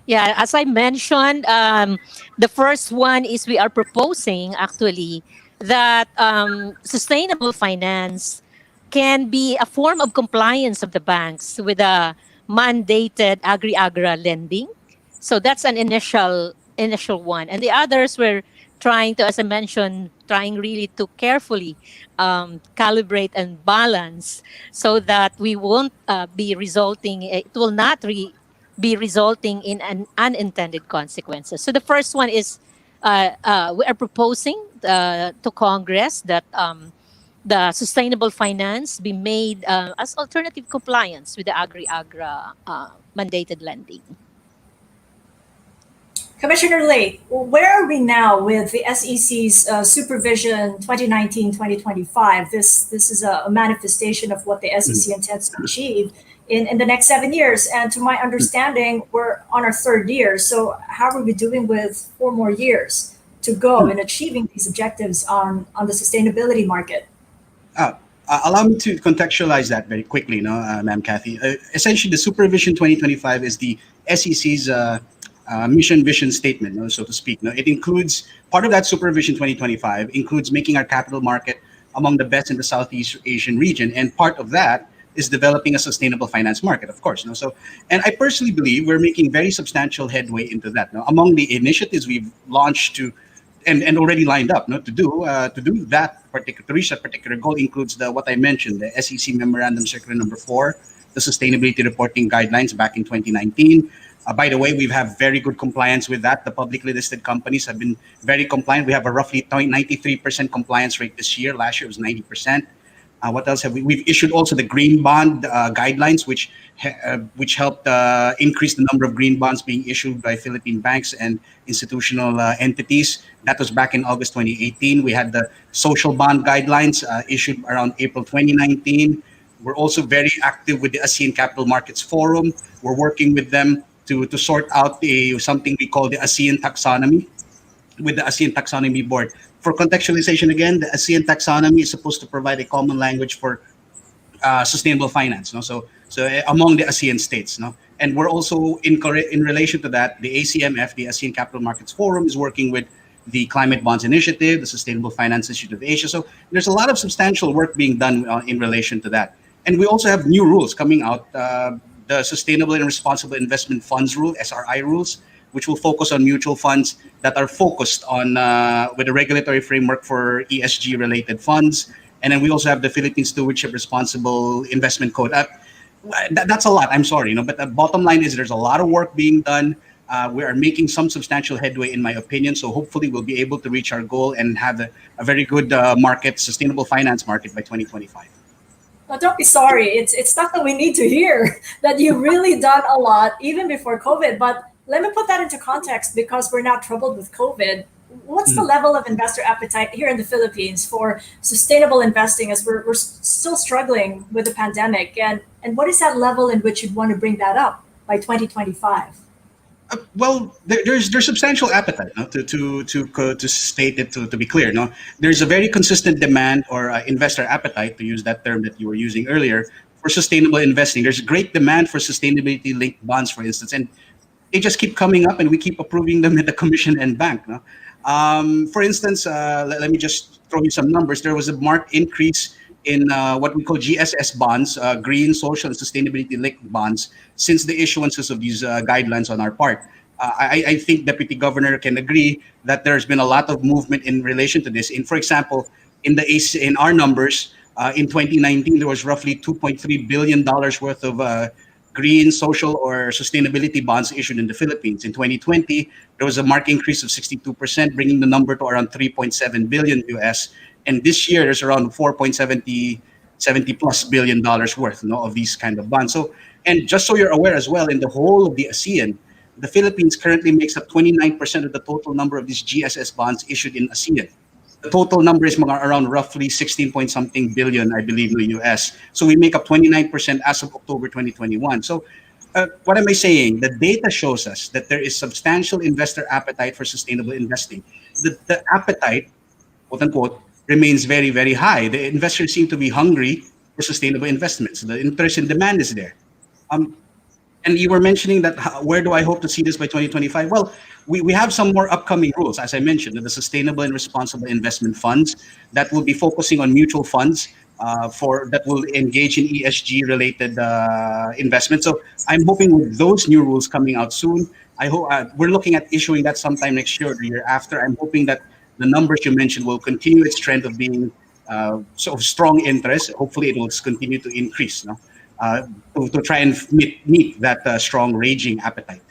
Yeah, as I mentioned, the first one is we are proposing actually that sustainable finance can be a form of compliance of the banks with a mandated Agri-Agra lending. So that's an initial one. And the others we're trying to, as I mentioned, trying really to carefully calibrate and balance so that we won't be resulting, it will not be resulting in an unintended consequences. So the first one is we are proposing to Congress that the sustainable finance be made as alternative compliance with the Agri-Agra mandated lending. Commissioner Leng, where are we now with the SEC's Supervision 2019-2025? This is a manifestation of what the SEC intends to achieve in the next 7 years. And to my understanding, we're on our 3rd year. So how are we doing with 4 more years to go in achieving these objectives on the sustainability market? Allow me to contextualize that very quickly, Ma'am Cathy. Essentially, the Supervision 2025 is the SEC's mission vision statement, so to speak. It includes, part of that Supervision 2025 includes making our capital market among the best in the Southeast Asian region. And part of that is developing a sustainable finance market, of course. So, and I personally believe we're making very substantial headway into that. Among the initiatives we've launched to and already lined up to do that particular, to reach that particular goal includes what I mentioned, the SEC Memorandum Circular number 4, the Sustainability Reporting Guidelines back in 2019. By the way, we have very good compliance with that. The publicly listed companies have been very compliant. We have a roughly 93% compliance rate this year. Last year it was 90%. What else have we? We've issued also the green bond guidelines, which helped increase the number of green bonds being issued by Philippine banks and institutional entities. That was back in August 2018. We had the social bond guidelines issued around April 2019. We're also very active with the ASEAN Capital Markets Forum. We're working with them to sort out something we call the ASEAN Taxonomy with the ASEAN Taxonomy Board. For contextualization again, the ASEAN Taxonomy is supposed to provide a common language for sustainable finance. So among the ASEAN states. And we're also, in relation to that, the ACMF, the ASEAN Capital Markets Forum, is working with the Climate Bonds Initiative, the Sustainable Finance Institute of Asia. So there's a lot of substantial work being done in relation to that. And we also have new rules coming out, the Sustainable and Responsible Investment Funds Rule, SRI rules, which will focus on mutual funds that are focused on with a regulatory framework for ESG-related funds. And then we also have the Philippine Stewardship Responsible Investment Code. That's a lot, I'm sorry, but the bottom line is there's a lot of work being done. We are making some substantial headway, in my opinion. So hopefully we'll be able to reach our goal and have a very good market, sustainable finance market by 2025. Well, don't be sorry. It's stuff that we need to hear, that you've really done a lot even before COVID. But let me put that into context, because we're now troubled with COVID. What's the level of investor appetite here in the Philippines for sustainable investing, as we're still struggling with the pandemic? And what is that level in which you'd want to bring that up by 2025? Well, there's substantial appetite, no? To state it, to be clear. No, there's a very consistent demand or investor appetite, to use that term that you were using earlier, for sustainable investing. There's great demand for sustainability-linked bonds, for instance, and they just keep coming up, and we keep approving them at the Commission and Bank. No? For instance, let me just throw you some numbers. There was a marked increase in what we call GSS bonds, green, social, and sustainability-linked bonds, since the issuances of these guidelines on our part. I think Deputy Governor can agree that there's been a lot of movement in relation to this. For example, in our numbers, in 2019, there was roughly $2.3 billion worth of green, social, or sustainability bonds issued in the Philippines. In 2020, there was a marked increase of 62%, bringing the number to around 3.7 billion US. And this year, there's around 4.70 plus billion dollars worth, of these kind of bonds. So, and just so you're aware as well, in the whole of the ASEAN, the Philippines currently makes up 29% of the total number of these GSS bonds issued in ASEAN. The total number is around roughly 16 point something billion, I believe, in the US. So we make up 29% as of October 2021. So what am I saying? The data shows us that there is substantial investor appetite for sustainable investing. The appetite, quote unquote, remains very, very high. The investors seem to be hungry for sustainable investments. The interest and demand is there. And you were mentioning that, where do I hope to see this by 2025? Well, we have some more upcoming rules, as I mentioned, the Sustainable and Responsible Investment Funds that will be focusing on mutual funds that will engage in ESG-related investments. So I'm hoping with those new rules coming out soon, I hope we're looking at issuing that sometime next year or the year after. I'm hoping that the numbers you mentioned will continue its trend of being sort of strong interest. Hopefully, it will continue to increase, to try and meet that strong raging appetite,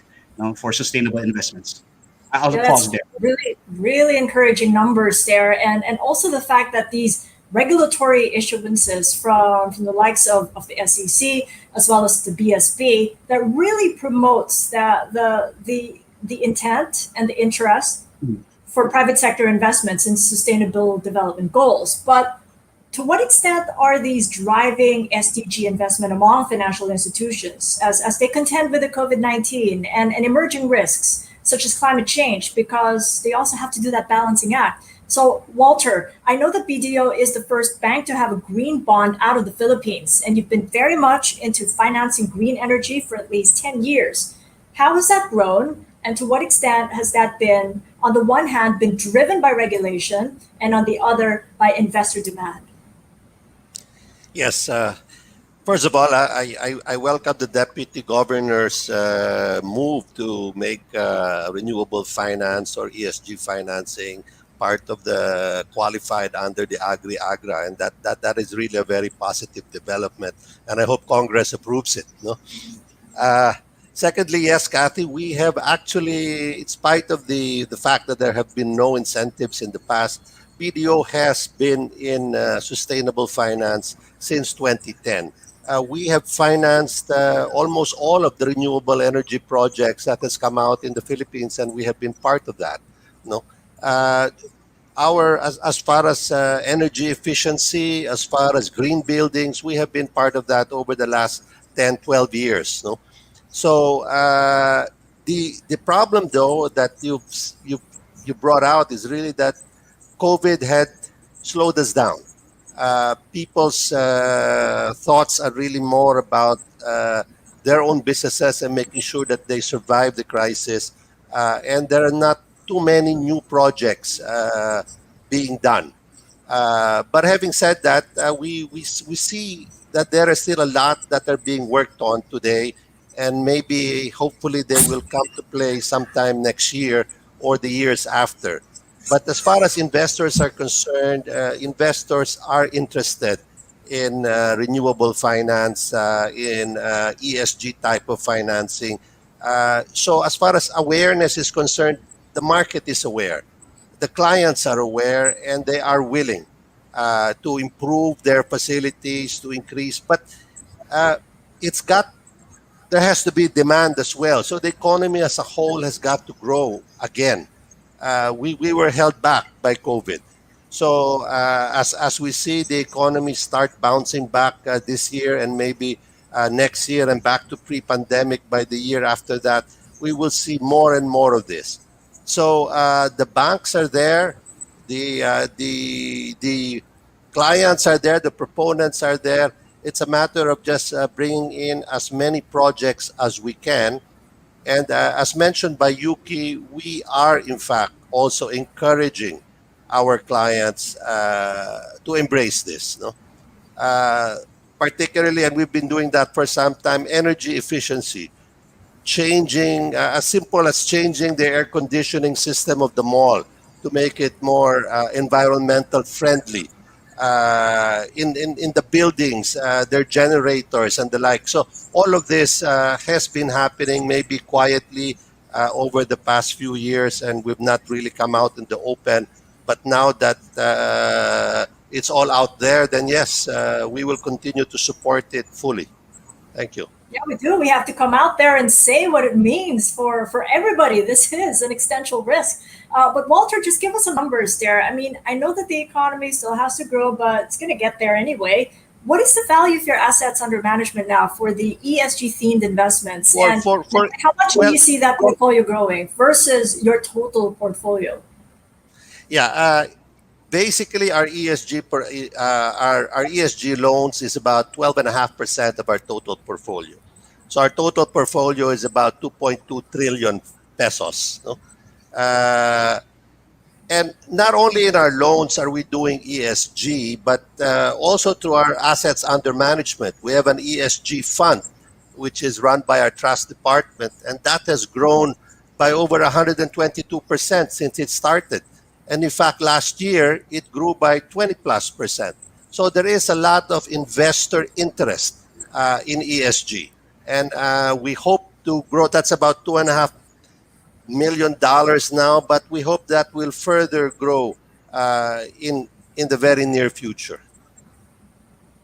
for sustainable investments. I'll pause there. Really, really encouraging numbers there, and also the fact that these regulatory issuances from the likes of the SEC as well as the BSP that really promotes the intent and the interest for private sector investments in sustainable development goals. But to what extent are these driving SDG investment among financial institutions as they contend with the COVID-19 and emerging risks such as climate change, because they also have to do that balancing act? So, Walter, I know that BDO is the first bank to have a green bond out of the Philippines, and you've been very much into financing green energy for at least 10 years. How has that grown? And to what extent has that been, on the one hand, been driven by regulation, and on the other, by investor demand? Yes. First of all, I welcome the Deputy Governor's move to make renewable finance or ESG financing part of the qualified under the Agri-Agra, and that is really a very positive development, and I hope Congress approves it. Secondly, yes, Cathy, we have actually, in spite of the fact that there have been no incentives in the past, BDO has been in sustainable finance since 2010. We have financed almost all of the renewable energy projects that has come out in the Philippines, and we have been part of that. As far as energy efficiency, as far as green buildings, we have been part of that over the last 10, 12 years. So the problem, though, that you brought out is really that COVID had slowed us down. People's thoughts are really more about their own businesses and making sure that they survive the crisis. And there are not too many new projects being done. But having said that, we see that there is still a lot that are being worked on today. and maybe hopefully they will come to play sometime next year or the years after. But as far as investors are concerned, investors are interested in renewable finance, in ESG type of financing. So as far as awareness is concerned, the market is aware, the clients are aware, and they are willing to improve their facilities, to increase. But it's got there has to be demand as well. So the economy as a whole has got to grow again. We were held back by COVID. So as we see the economy start bouncing back this year and maybe next year and back to pre-pandemic by the year after that, we will see more and more of this. So the banks are there, the clients are there, the proponents are there. It's a matter of just bringing in as many projects as we can. And as mentioned by Yuki, we are in fact also encouraging our clients to embrace this. No? Particularly, and we've been doing that for some time, energy efficiency. Changing, as simple as changing the air conditioning system of the mall to make it more environmental friendly. In the buildings, their generators and the like. So all of this has been happening maybe quietly over the past few years, and we've not really come out in the open. But now that it's all out there, then yes, we will continue to support it fully. Thank you. Yeah, we do. We have to come out there and say what it means for everybody. This is an existential risk. But Walter, just give us some numbers there. I mean, I know that the economy still has to grow, but it's going to get there anyway. What is the value of your assets under management now for the ESG-themed investments? And how much do you see that portfolio growing versus your total portfolio? Yeah, basically our ESG our ESG loans is about 12.5% of our total portfolio. So our total portfolio is about 2.2 trillion pesos. No? And not only in our loans are we doing ESG, but also through our assets under management. We have an ESG fund, which is run by our trust department, and that has grown by over 122% since it started. And in fact, last year, it grew by 20+%. So there is a lot of investor interest in ESG. And we hope to grow. That's about $2.5 million now, but we hope that will further grow in the very near future.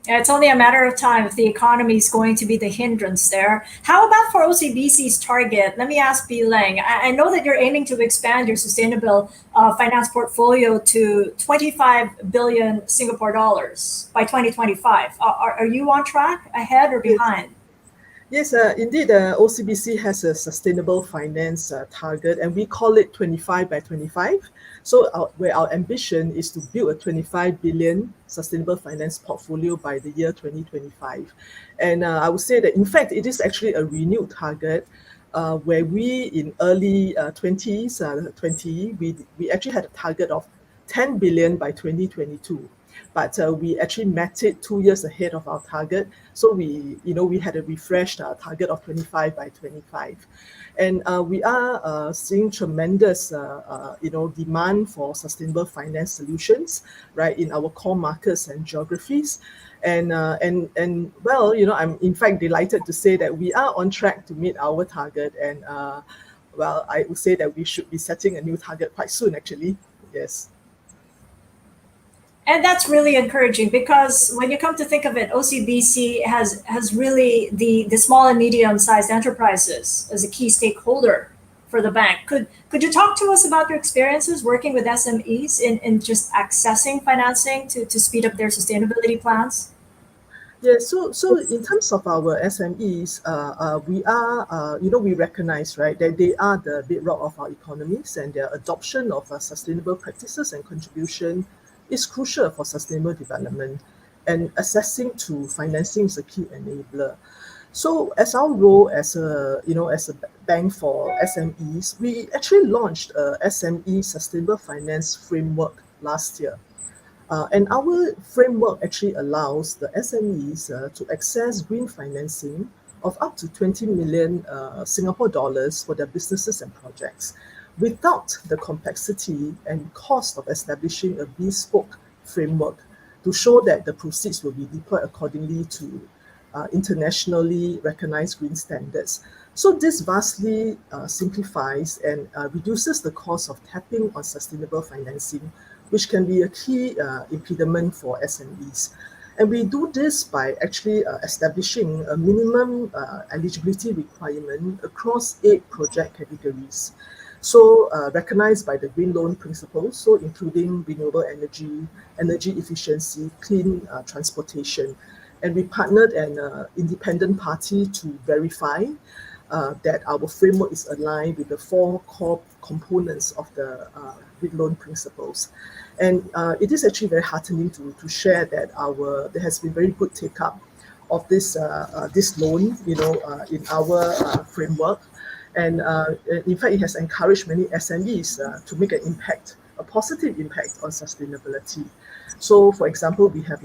Yeah, it's only a matter of time if the economy is going to be the hindrance there. How about for OCBC's target? Let me ask Leng. I know that you're aiming to expand your sustainable finance portfolio to 25 billion Singapore dollars by 2025. Are you on track, ahead, or behind? Yes, indeed, OCBC has a sustainable finance target, and we call it 25 by 25. So where our ambition is to build a 25 billion sustainable finance portfolio by the year 2025. And I would say that, in fact, it is actually a renewed target where we, in early 2020, we actually had a target of 10 billion by 2022. But we actually met it 2 years ahead of our target. So we had a refreshed target of 25 by 25. And we are seeing tremendous, demand for sustainable finance solutions, right, in our core markets and geographies. And well, I'm in fact delighted to say that we are on track to meet our target. And well, I would say that we should be setting a new target quite soon, actually. Yes. And that's really encouraging, because when you come to think of it, OCBC has really the small and medium-sized enterprises as a key stakeholder for the bank. Could you talk to us about your experiences working with SMEs in just accessing financing to speed up their sustainability plans? Yeah, so in terms of our SMEs, we are, we recognize, right, that they are the bedrock of our economies, and their adoption of sustainable practices and contribution is crucial for sustainable development, and accessing to financing is a key enabler. So as our role as a bank for SMEs, we actually launched a SME Sustainable Finance Framework last year. And our framework actually allows the SMEs to access green financing of up to 20 million Singapore dollars for their businesses and projects, without the complexity and cost of establishing a bespoke framework to show that the proceeds will be deployed accordingly to internationally recognized green standards. So this vastly simplifies and reduces the cost of tapping on sustainable financing, which can be a key impediment for SMEs. And we do this by actually establishing a minimum eligibility requirement across 8 project categories. So recognized by the Green Loan Principles, so including renewable energy, energy efficiency, clean transportation. And we partnered an independent party to verify that our framework is aligned with the 4 core components of the Green Loan Principles. And it is actually very heartening to share that there has been very good take-up of this loan, in our framework. And in fact, it has encouraged many SMEs to make an impact, a positive impact on sustainability. So, for example, we have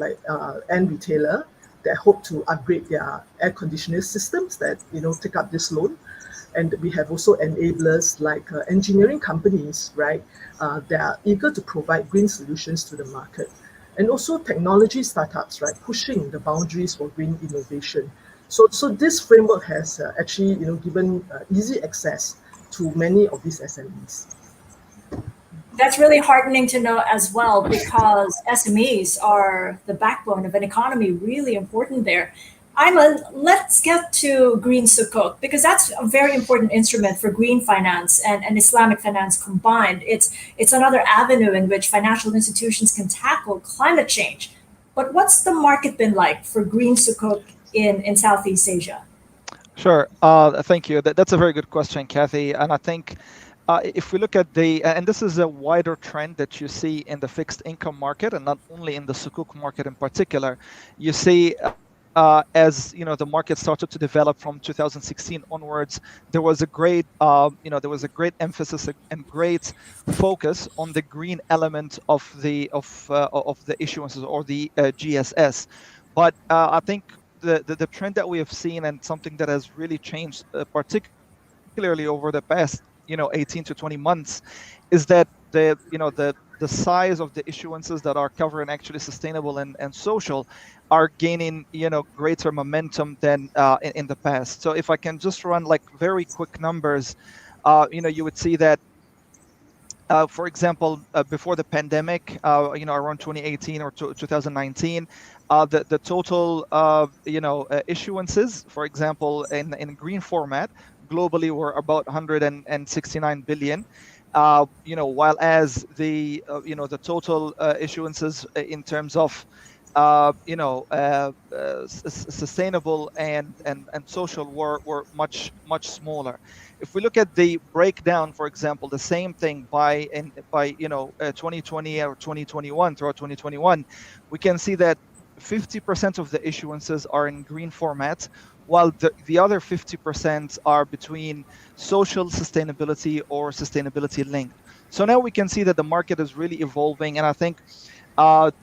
end retailer that hope to upgrade their air conditioner systems that take up this loan. And we have also enablers like engineering companies, right, that are eager to provide green solutions to the market. And also technology startups, right, pushing the boundaries for green innovation. So this framework has actually given easy access to many of these SMEs. That's really heartening to know as well, because SMEs are the backbone of an economy, really important there. Ayman, let's get to Green Sukuk, because that's a very important instrument for green finance and Islamic finance combined. It's another avenue in which financial institutions can tackle climate change. But what's the market been like for Green Sukuk in Southeast Asia? Sure. Thank you. That's a very good question, Cathy. And I think if we look at and this is a wider trend that you see in the fixed income market, and not only in the Sukuk market in particular, you see as the market started to develop from 2016 onwards, there was a great emphasis and great focus on the green element of the issuances, or the GSS. But I think the trend that we have seen, and something that has really changed, particularly over the past 18 to 20 months, is that the size of the issuances that are covering actually sustainable and social are gaining greater momentum than in the past. So if I can just run very quick numbers, you would see that for example, before the pandemic, around 2018 or 2019, the total issuances, for example, in green format globally, were about 169 billion. While as the total issuances in terms of sustainable and social were much smaller. If we look at the breakdown, for example, the same thing by 2020 or 2021, throughout 2021, we can see that 50% of the issuances are in green format, while the other 50% are between social sustainability or sustainability linked. So now we can see that the market is really evolving, and I think that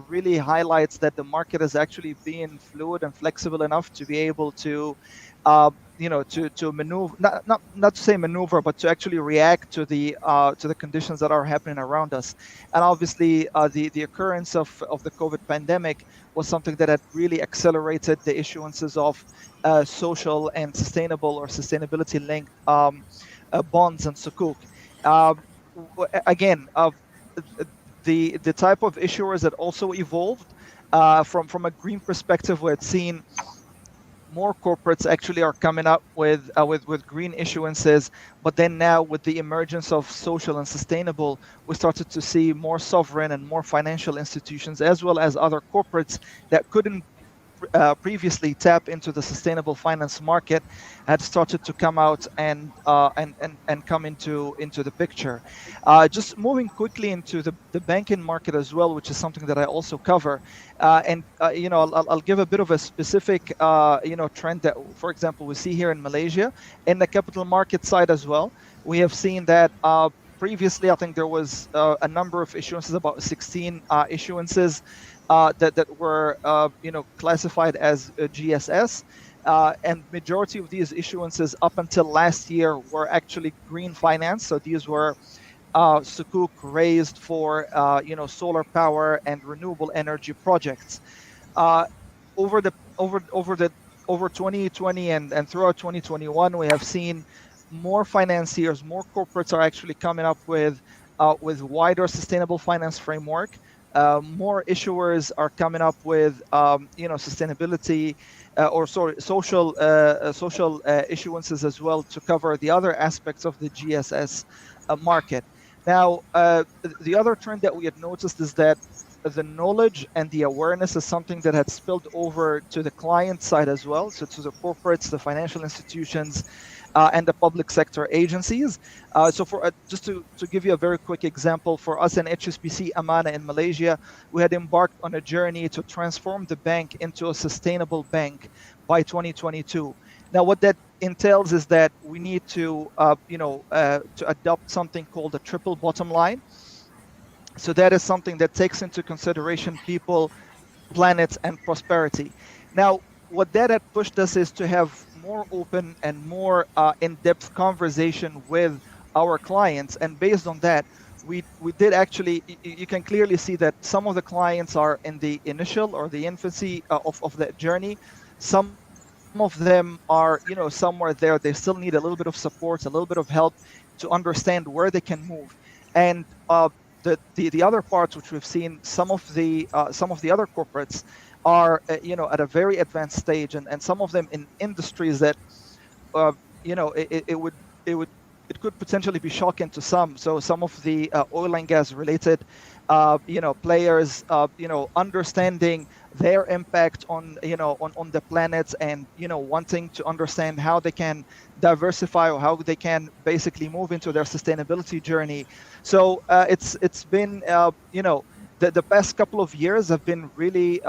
really highlights that the market is actually being fluid and flexible enough to be able to to maneuver, not to say maneuver, but to actually react to the conditions that are happening around us. And obviously, the occurrence of the COVID pandemic was something that had really accelerated the issuances of social and sustainable or sustainability linked bonds and sukuk. Again, the type of issuers that also evolved from a green perspective, we had seen more corporates actually are coming up with green issuances, but then now with the emergence of social and sustainable, we started to see more sovereign and more financial institutions, as well as other corporates that couldn't previously tap into the sustainable finance market, had started to come out and come into the picture. Just moving quickly into the banking market as well, which is something that I also cover, I'll give a bit of a specific trend that, for example, we see here in Malaysia in the capital market side as well. We have seen that previously, I think there was a number of issuances, about 16 issuances. that were classified as GSS. And majority of these issuances up until last year were actually green finance. So these were sukuk raised for solar power and renewable energy projects. Over 2020 and throughout 2021, we have seen more financiers, more corporates are actually coming up with wider sustainable finance framework. More issuers are coming up with sustainability social issuances as well to cover the other aspects of the GSS market. Now, the other trend that we had noticed is that the knowledge and the awareness is something that had spilled over to the client side as well, so to the corporates, the financial institutions, and the public sector agencies. So for just to give you a very quick example, for us in HSBC Amana in Malaysia, we had embarked on a journey to transform the bank into a sustainable bank by 2022. Now, what that entails is that we need to adopt something called a triple bottom line. So that is something that takes into consideration people, planet, and prosperity. Now, what that had pushed us is to have more open and more in-depth conversation with our clients. And based on that, we did actually, you can clearly see that some of the clients are in the initial or the infancy of that journey. Some of them are, somewhere there. They still need a little bit of support, a little bit of help to understand where they can move. And the other parts, which we've seen, some of the other corporates are at a very advanced stage, and some of them in industries that it could potentially be shocking to some. So some of the oil and gas related players, understanding their impact on the planet, and wanting to understand how they can diversify or how they can basically move into their sustainability journey. So it's been the past couple of years have been really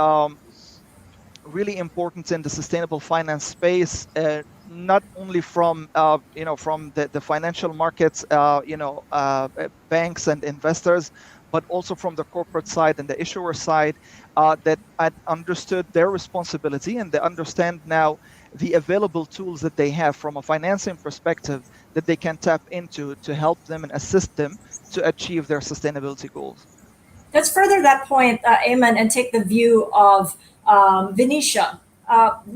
important in the sustainable finance space, not only from the financial markets, banks and investors, but also from the corporate side and the issuer side, that had understood their responsibility, and they understand now the available tools that they have from a financing perspective that they can tap into to help them and assist them to achieve their sustainability goals. Let's further that point, Ayman, and take the view of Venetia.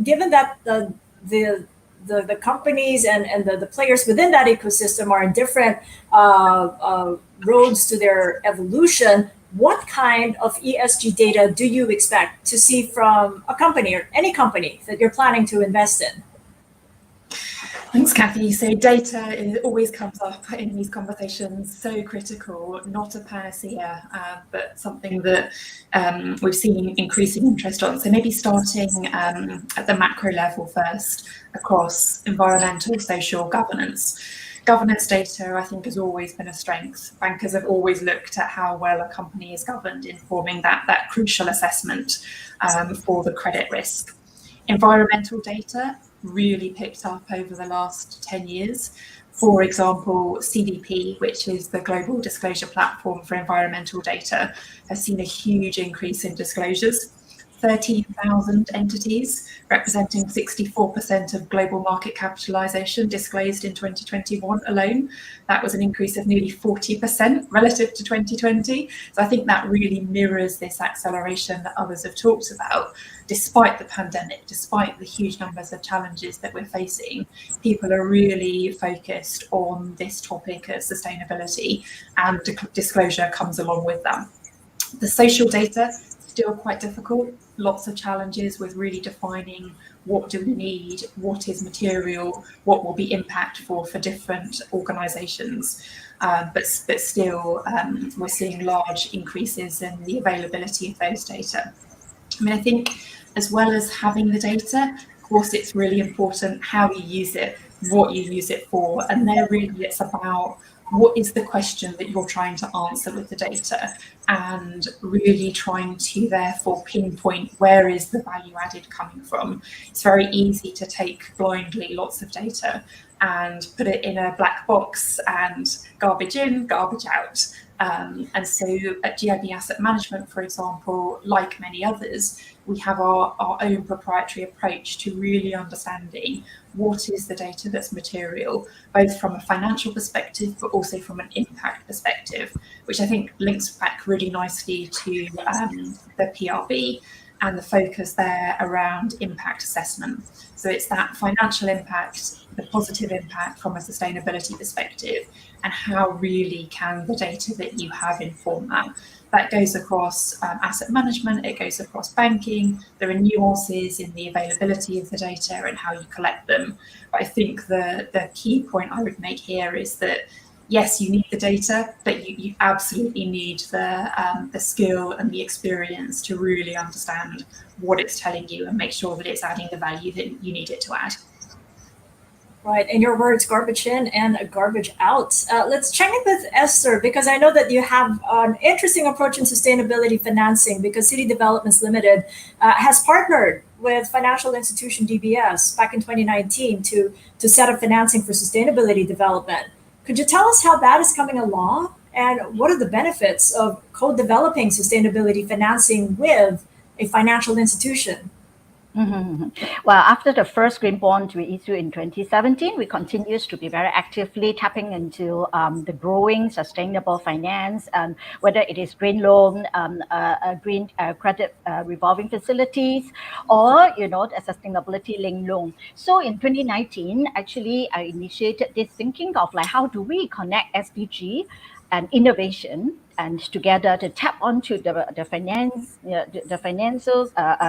Given that the companies and the players within that ecosystem are in different roads to their evolution, what kind of ESG data do you expect to see from a company or any company that you're planning to invest in? Thanks, Cathy. So data always comes up in these conversations, so critical, not a panacea, but something that we've seen increasing interest on. So maybe starting at the macro level first, across environmental, social, governance. Governance data, I think, has always been a strength. Bankers have always looked at how well a company is governed in forming that crucial assessment for the credit risk. Environmental data really picked up over the last 10 years. For example, CDP, which is the global disclosure platform for environmental data, has seen a huge increase in disclosures. 13,000 entities, representing 64% of global market capitalization, disclosed in 2021 alone. That was an increase of nearly 40% relative to 2020. So I think that really mirrors this acceleration that others have talked about. Despite the pandemic, despite the huge numbers of challenges that we're facing, people are really focused on this topic of sustainability, and disclosure comes along with that. The social data, still quite difficult. Lots of challenges with really defining what do we need, what is material, what will be impactful for different organisations. But still, we're seeing large increases in the availability of those data. I mean, I think as well as having the data, of course, it's really important how you use it, what you use it for, and there really it's about what is the question that you're trying to answer with the data, and really trying to therefore pinpoint where is the value added coming from. It's very easy to take blindly lots of data and put it in a black box and garbage in, garbage out. And so at GIB Asset Management, for example, like many others, we have our own proprietary approach to really understanding what is the data that's material, both from a financial perspective, but also from an impact perspective, which I think links back really nicely to the PRB and the focus there around impact assessment. So it's that financial impact, the positive impact from a sustainability perspective, and how really can the data that you have inform that. That goes across asset management, it goes across banking. There are nuances in the availability of the data and how you collect them. But I think the key point I would make here is that yes, you need the data, but you absolutely need the skill and the experience to really understand what it's telling you and make sure that it's adding the value that you need it to add. Right, in your words, garbage in and garbage out. Let's check in with Esther, because I know that you have an interesting approach in sustainability financing, because City Developments Limited has partnered with financial institution DBS back in 2019 to set up financing for sustainability development. Could you tell us how that is coming along, and what are the benefits of co-developing sustainability financing with a financial institution? Well, after the first green bond we issued in 2017, we continue to be very actively tapping into the growing sustainable finance, whether it is green loan, green credit revolving facilities, or the sustainability linked loan. So in 2019, actually, I initiated this thinking of like, how do we connect SDG and innovation and together to tap onto the financial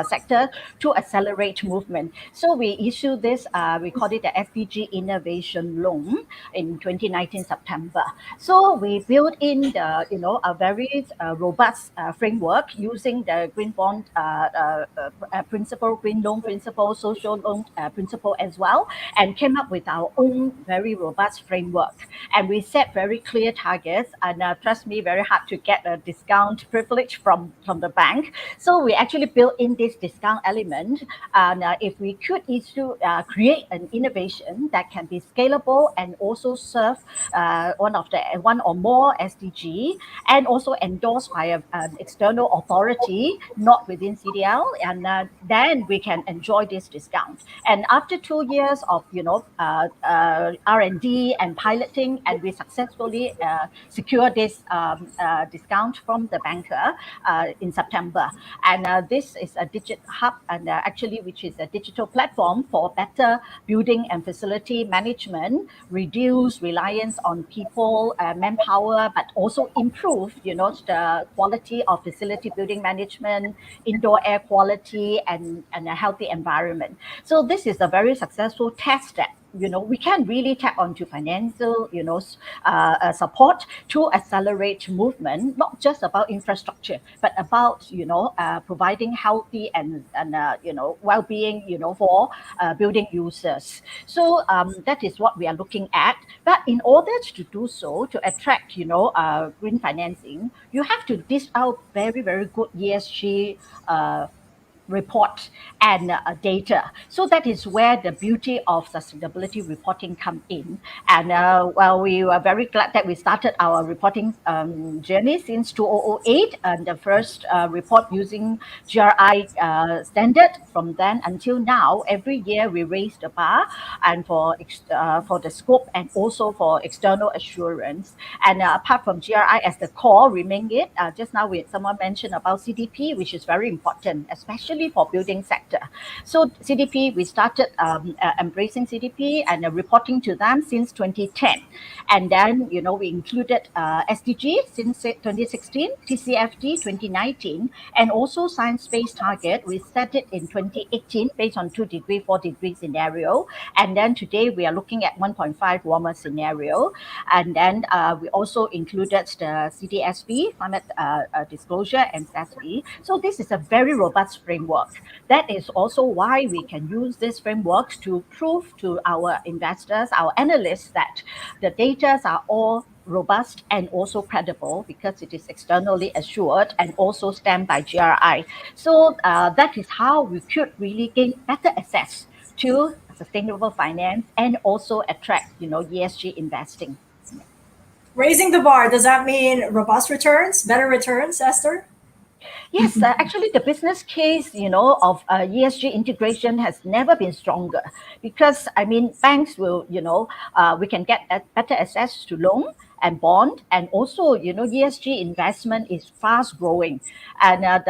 sector to accelerate movement. So we issued this, we called it the SDG Innovation Loan in 2019 September. So we built in the a very robust framework using the green bond principle, green loan principle, social loan principle as well, and came up with our own very robust framework. And we set very clear targets, and trust me, very hard to get a discount privilege from the bank. So we actually built in this discount element. And if we could create an innovation that can be scalable and also serve one or more SDG, and also endorsed by an external authority, not within CDL, and then we can enjoy this discount. And after 2 years of R&D and piloting, and we successfully secured this discount from the banker in September. And this is a Digit Hub, and actually which is a digital platform for better building and facility management, reduce reliance on people, manpower, but also improve the quality of facility building management, indoor air quality, and a healthy environment. So this is a very successful test that we can really tap onto financial, support to accelerate movement, not just about infrastructure, but about, providing healthy and well-being, for building users. So that is what we are looking at. But in order to do so, to attract, green financing, you have to dish out very, very good ESG report and data. So that is where the beauty of sustainability reporting come in. And we were very glad that we started our reporting journey since 2008, and the first report using GRI standard. From then until now, every year we raise the bar, and for the scope and also for external assurance. And apart from GRI as the core, remain it. Just now someone mentioned about CDP, which is very important, especially for building sector. So CDP, we started embracing CDP and reporting to them since 2010. And then, we included SDG since 2016, TCFD 2019, and also science-based target. We set it in 2018 based on 2 degree, 4 degree scenario. And then today we are looking at 1.5 warmer scenario. And then we also included the CDSB, climate disclosure, and SASB. So this is a very robust framework. That is also why we can use this framework to prove to our investors, our analysts, that the data are all robust and also credible because it is externally assured and also stamped by GRI. So that is how we could really gain better access to sustainable finance and also attract, ESG investing. Raising the bar, does that mean robust returns, better returns, Esther? Yes, actually, the business case, of ESG integration has never been stronger because, I mean, banks will, we can get better access to loan and bond, and also, ESG investment is fast growing, and in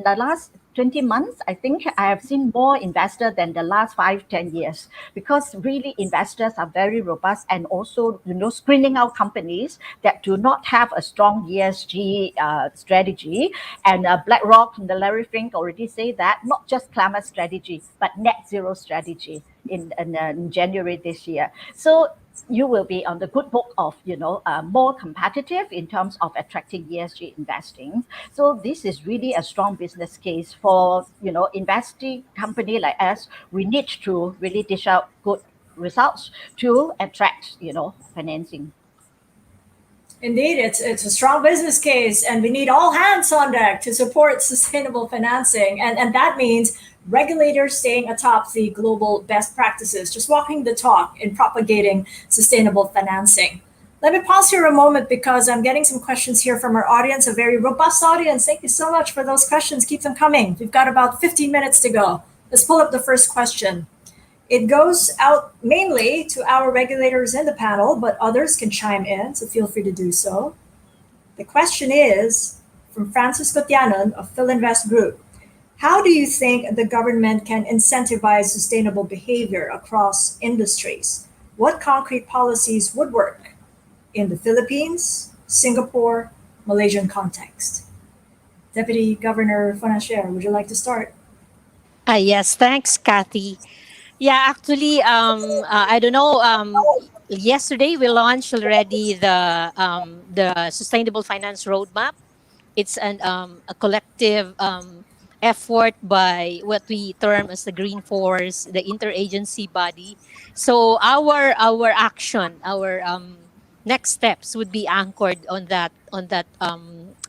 the last 20 months, I think I have seen more investors than the last 5-10 years because really investors are very robust and also, screening out companies that do not have a strong ESG strategy. And BlackRock and the Larry Fink already say that not just climate strategy, but net zero strategy in January this year. So you will be on the good book of, more competitive in terms of attracting ESG investing. So this is really a strong business case for, investing company like us. We need to really dish out good results to attract, financing. Indeed, it's a strong business case, and we need all hands on deck to support sustainable financing. And that means regulators staying atop the global best practices, just walking the talk in propagating sustainable financing. Let me pause here a moment because I'm getting some questions here from our audience, a very robust audience. Thank you so much for those questions. Keep them coming. We've got about 15 minutes to go. Let's pull up the first question. It goes out mainly to our regulators in the panel, but others can chime in, so feel free to do so. The question is from Francisco Tianon of Philinvest Group. How do you think the government can incentivize sustainable behavior across industries? What concrete policies would work in the Philippines, Singapore, Malaysian context? Deputy Governor Fonacier, would you like to start? Yes, thanks, Cathy. Yeah, actually, I don't know. Yesterday we launched already the Sustainable Finance Roadmap. It's a collective effort by what we term as the Green Force, the interagency body. So our action, our next steps would be anchored on that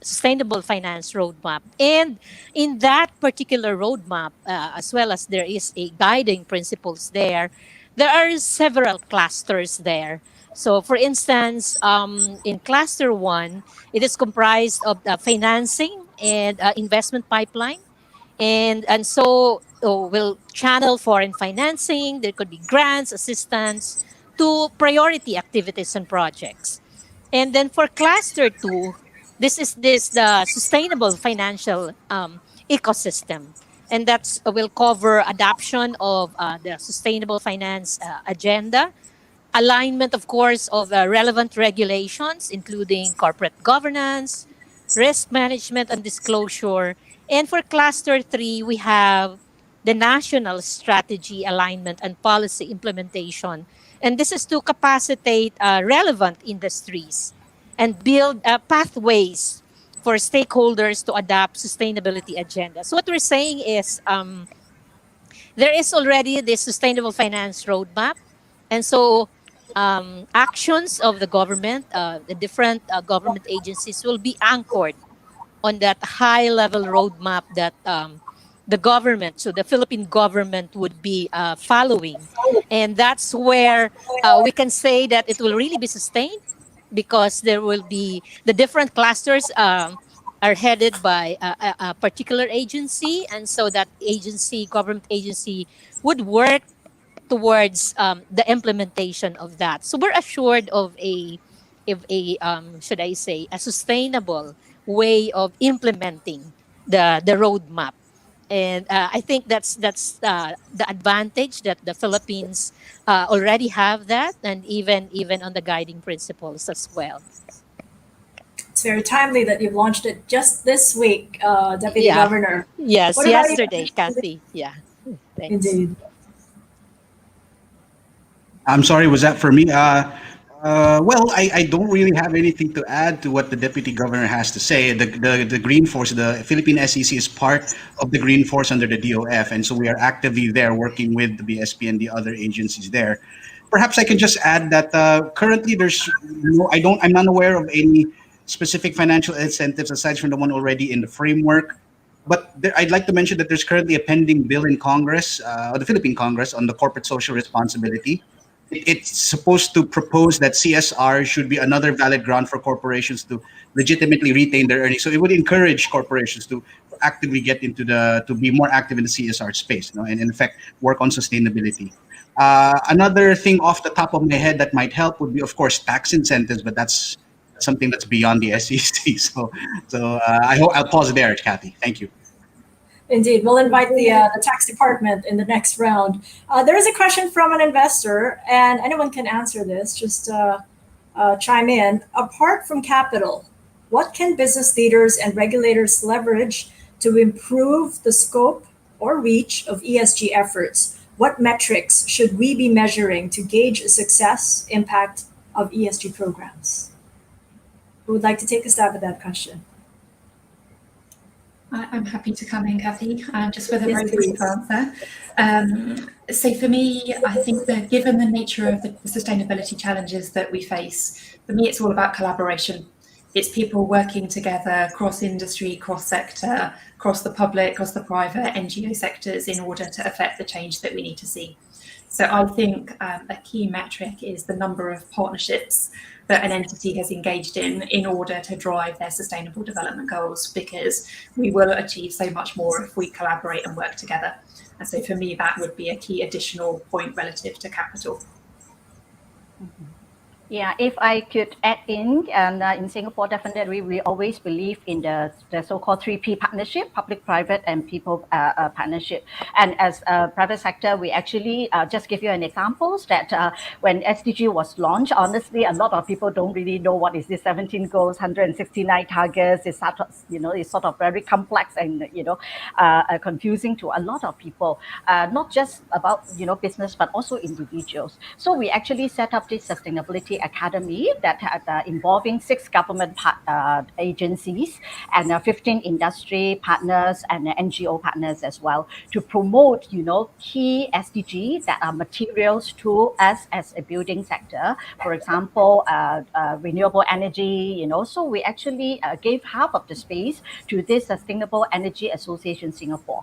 sustainable finance roadmap. And in that particular roadmap, as well as there is a guiding principles there are several clusters there. So for instance, in cluster 1, it is comprised of the financing and investment pipeline. And so we'll channel foreign financing. There could be grants, assistance to priority activities and projects. And then for cluster 2, this is the sustainable financial ecosystem. And that's will cover adoption of the sustainable finance agenda, alignment, of course, of relevant regulations, including corporate governance, risk management and disclosure. And for cluster 3, we have the national strategy alignment and policy implementation. And this is to capacitate relevant industries and build pathways for stakeholders to adopt sustainability agenda. So what we're saying is there is already this sustainable finance roadmap. And so actions of the government, the different government agencies will be anchored on that high-level roadmap that the government, so the Philippine government would be following. And that's where we can say that it will really be sustained because there will be the different clusters are headed by a particular agency. And so that agency, government agency, would work towards the implementation of that. So we're assured of a should I say, a sustainable way of implementing the roadmap. And I think that's the advantage that the Philippines already have that, and even on the guiding principles as well. It's very timely that you've launched it just this week, Deputy Governor. Yes, What about yesterday, you? Cathy. Yeah, thanks. Indeed. I'm sorry, was that for me? Well, I don't really have anything to add to what the Deputy Governor has to say. The Green Force, the Philippine SEC is part of the Green Force under the DOF, and so we are actively there working with the BSP and the other agencies there. Perhaps I can just add that currently I'm not aware of any specific financial incentives aside from the one already in the framework. But I'd like to mention that there's currently a pending bill in Congress, or the Philippine Congress, on the corporate social responsibility. it's supposed to propose that CSR should be another valid ground for corporations to legitimately retain their earnings. So it would encourage corporations to actively get into to be more active in the CSR space, and in fact work on sustainability. Another thing off the top of my head that might help would be, of course, tax incentives, but that's something that's beyond the SEC. So I hope I'll pause there, Cathy. Thank you. Indeed, we'll invite the tax department in the next round. There is a question from an investor, and anyone can answer this. Just chime in. Apart from capital, what can business leaders and regulators leverage to improve the scope or reach of ESG efforts? What metrics should we be measuring to gauge the success impact of ESG programs? Who would like to take a stab at that question? I'm happy to come in, Cathy, just with a very brief answer. So for me, I think that given the nature of the sustainability challenges that we face, for me, it's all about collaboration. It's people working together across industry, cross sector, across the public, across the private, NGO sectors in order to affect the change that we need to see. So I think a key metric is the number of partnerships that an entity has engaged in order to drive their sustainable development goals, because we will achieve so much more if we collaborate and work together. And so for me, that would be a key additional point relative to capital. Mm-hmm. Yeah, if I could add in, and in Singapore, definitely we always believe in the so-called 3P partnership, public, private, and people partnership. And as a private sector, we actually just give you an example that when SDG was launched, honestly, a lot of people don't really know what is this 17 goals, 169 targets. It's sort of, it's sort of very complex and confusing to a lot of people, not just about business, but also individuals. So we actually set up this sustainability academy that had involving 6 government agencies and 15 industry partners and NGO partners as well, to promote key SDGs that are materials to us as a building sector. For example, renewable energy. So we actually gave half of the space to this Sustainable Energy Association Singapore,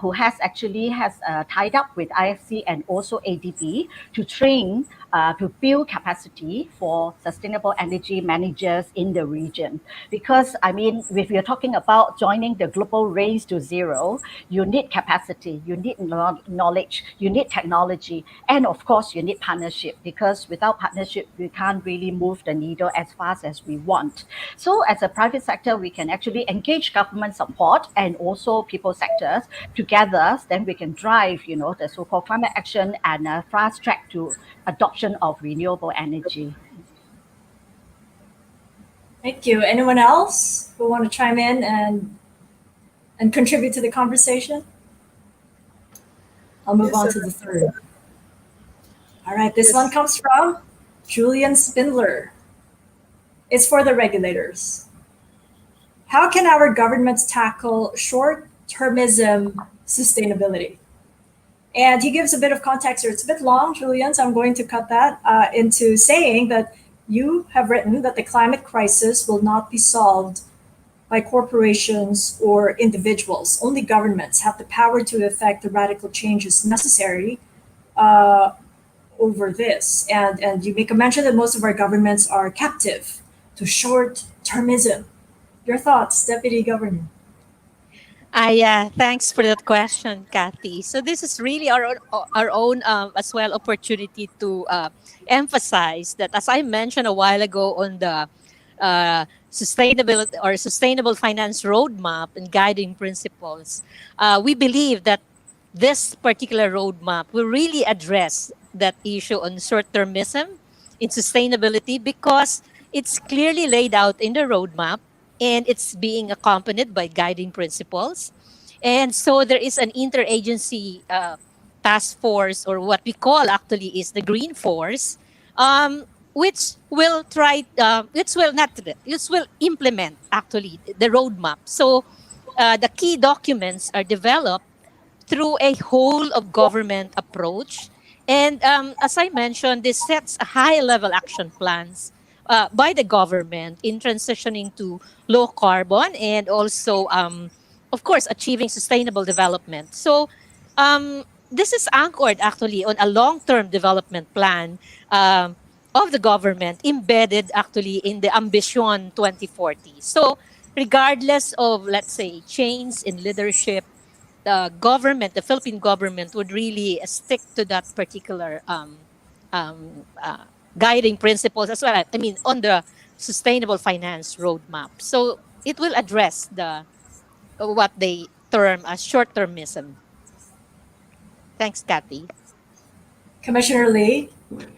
who has tied up with IFC and also ADB to train to build capacity for sustainable energy managers in the region. Because, if you're talking about joining the global race to zero, you need capacity, you need knowledge, you need technology, and of course, you need partnership, because without partnership, we can't really move the needle as fast as we want. So as a private sector, we can actually engage government support and also people sectors together, then we can drive, the so-called climate action and fast track to adoption of renewable energy. Thank you. Anyone else who want to chime in and contribute to the conversation? I'll move on to the third. All right, this one comes from Julian Spindler. It's for the regulators. How can our governments tackle short-termism sustainability? And he gives a bit of context here. It's a bit long, Julian, so I'm going to cut that into saying that you have written that the climate crisis will not be solved by corporations or individuals. Only governments have the power to effect the radical changes necessary over this. And you make a mention that most of our governments are captive to short-termism. Your thoughts, Deputy Governor? Thanks for that question, Cathy. So this is really our own as well opportunity to emphasize that, as I mentioned a while ago on the sustainability or sustainable finance roadmap and guiding principles, we believe that this particular roadmap will really address that issue on short-termism in sustainability, because it's clearly laid out in the roadmap and it's being accompanied by guiding principles. And so there is an interagency task force, or what we call actually is the Green Force, which will implement actually the roadmap. So the key documents are developed through a whole of government approach. And as I mentioned, this sets a high-level action plans by the government in transitioning to low carbon and also, of course, achieving sustainable development. So this is anchored actually on a long-term development plan of the government, embedded actually in the Ambition 2040. So regardless of, let's say, change in leadership, the government, the Philippine government, would really stick to that particular um, uh, guiding principles as well. I mean, on the sustainable finance roadmap. So it will address the what they term as short-termism. Thanks, Cathy. Commissioner Lee.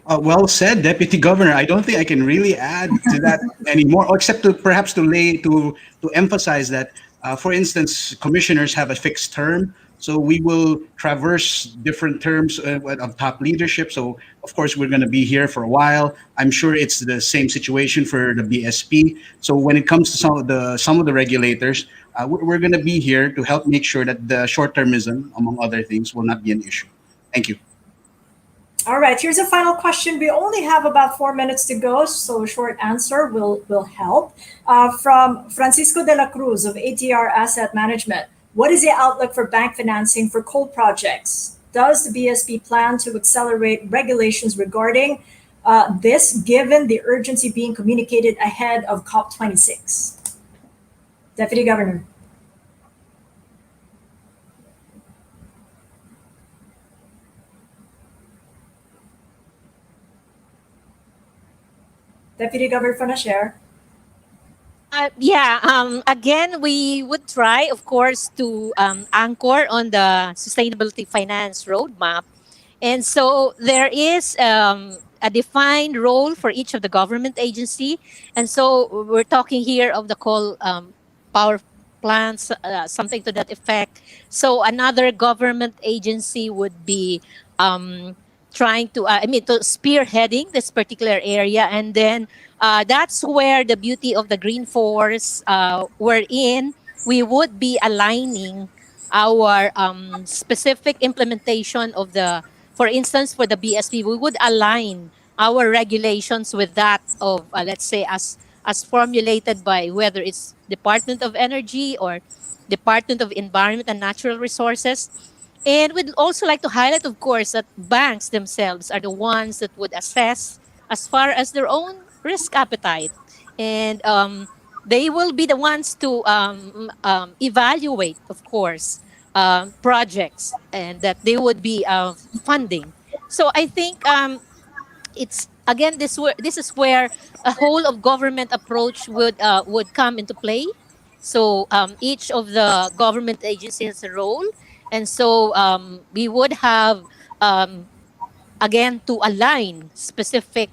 Well said, Deputy Governor. I don't think I can really add to that anymore, except to perhaps to emphasize that, for instance, commissioners have a fixed term, so we will traverse different terms of top leadership. So, of course, we're going to be here for a while. I'm sure it's the same situation for the BSP. So, when it comes to some of the regulators, we're going to be here to help make sure that the short-termism, among other things, will not be an issue. Thank you. All right, here's a final question. We only have about 4 minutes to go, so a short answer will help. From Francisco de la Cruz of ATR Asset Management, what is the outlook for bank financing for coal projects? Does the BSP plan to accelerate regulations regarding this, given the urgency being communicated ahead of COP26? Deputy Governor. Deputy Governor Fonacier. Again, we would try, of course, to anchor on the sustainability finance roadmap. And so there is a defined role for each of the government agency. And so we're talking here of the coal power plants, something to that effect. So another government agency would be trying to, to spearheading this particular area. And then that's where the beauty of the Green Force wherein we would be aligning our specific implementation of the, for instance, for the BSP, we would align our regulations with that of, let's say, as formulated by whether it's Department of Energy or Department of Environment and Natural Resources. And we'd also like to highlight, of course, that banks themselves are the ones that would assess as far as their own risk appetite. And they will be the ones to evaluate, of course, projects and that they would be funding. So I think it's again this is where a whole of government approach would come into play. So each of the government agencies has a role, and so we would have again to align specific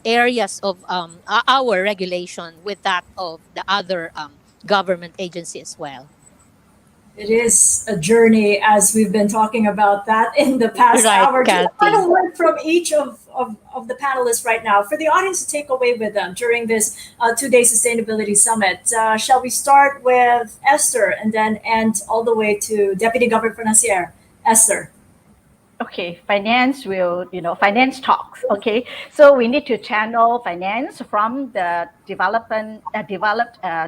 areas of our regulation with that of the other government agency as well. It is a journey, as we've been talking about that in the past Right, hour. Just a Cathy. final word from each of the panelists right now for the audience to take away with them during this two-day sustainability summit. Shall we start with Esther and then end all the way to Deputy Governor Fonacier? Esther. Okay, finance finance talks. Okay, so we need to channel finance from the developed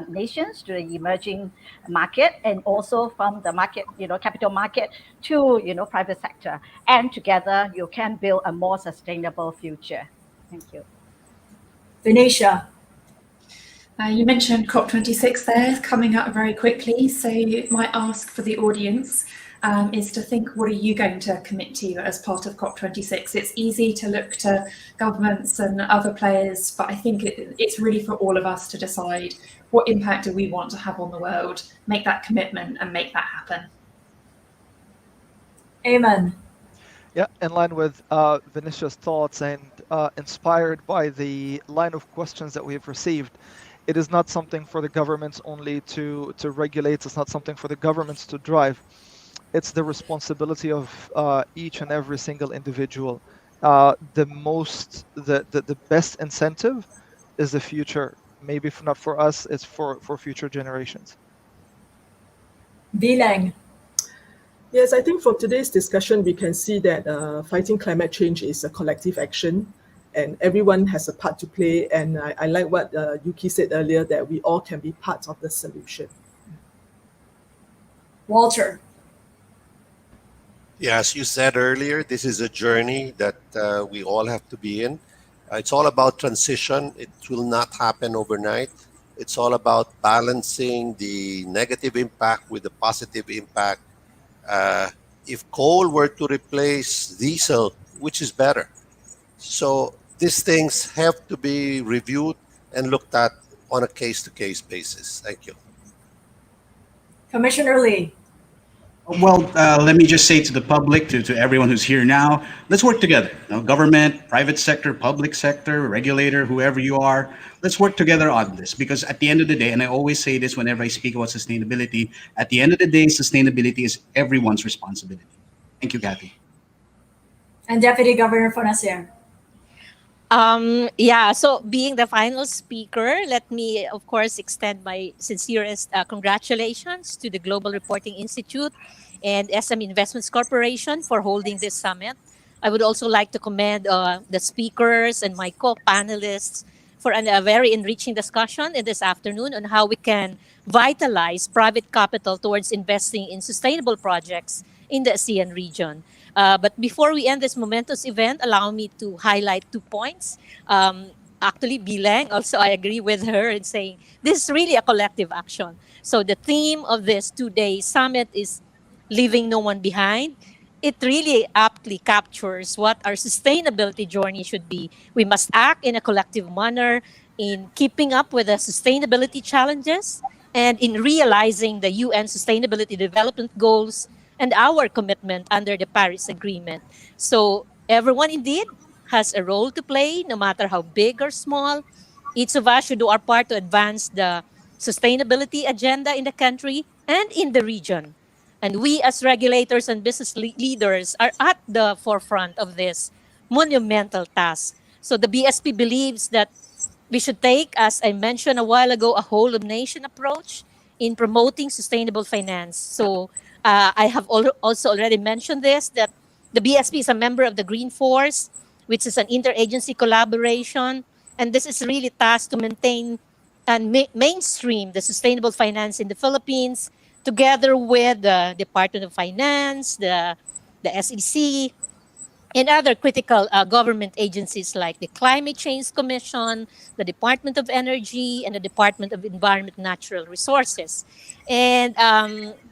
nations to the emerging market, and also from the market, capital market to private sector, and together you can build a more sustainable future. Thank you. Venetia. You mentioned COP26 there, coming up very quickly. So my ask for the audience is to think, what are you going to commit to as part of COP26? It's easy to look to governments and other players, but I think it's really for all of us to decide what impact do we want to have on the world, make that commitment and make that happen. Ayman. Yeah, in line with Venetia's thoughts and inspired by the line of questions that we've received, it is not something for the governments only to regulate. It's not something for the governments to drive. It's the responsibility of each and every single individual. The best incentive is the future. Maybe not for us, it's for future generations. Leng. Yes, I think from today's discussion, we can see that fighting climate change is a collective action and everyone has a part to play. And I like what Yuki said earlier, that we all can be part of the solution. Walter. Yeah, as you said earlier, this is a journey that we all have to be in. It's all about transition. It will not happen overnight. It's all about balancing the negative impact with the positive impact. If coal were to replace diesel, which is better? So these things have to be reviewed and looked at on a case-to-case basis. Thank you. Commissioner Lee. Well, let me just say to the public, to everyone who's here now, let's work together. You know, government, private sector, public sector, regulator, whoever you are, let's work together on this. Because at the end of the day, and I always say this whenever I speak about sustainability, at the end of the day, sustainability is everyone's responsibility. Thank you, Cathy. And Deputy Governor Fonacier. So being the final speaker, let me, of course, extend my sincerest congratulations to the Global Reporting Institute and SM Investments Corporation for holding this summit. I would also like to commend the speakers and my co-panelists for a very enriching discussion in this afternoon on how we can vitalize private capital towards investing in sustainable projects in the ASEAN region. But before we end this momentous event, allow me to highlight 2 points. Actually, Leng, also I agree with her in saying this is really a collective action. So the theme of this 2-day summit is leaving no one behind. It really aptly captures what our sustainability journey should be. We must act in a collective manner in keeping up with the sustainability challenges and in realizing the UN Sustainability Development Goals and our commitment under the Paris Agreement. So everyone indeed has a role to play, no matter how big or small. Each of us should do our part to advance the sustainability agenda in the country and in the region. And we as regulators and business leaders are at the forefront of this monumental task. So the BSP believes that we should take, as I mentioned a while ago, a whole of nation approach in promoting sustainable finance. So I have also already mentioned this, that the BSP is a member of the Green Force, which is an interagency collaboration. And this is really tasked to maintain and mainstream the sustainable finance in the Philippines, together with the Department of Finance, the SEC, and other critical government agencies like the Climate Change Commission, the Department of Energy, and the Department of Environment and Natural Resources. And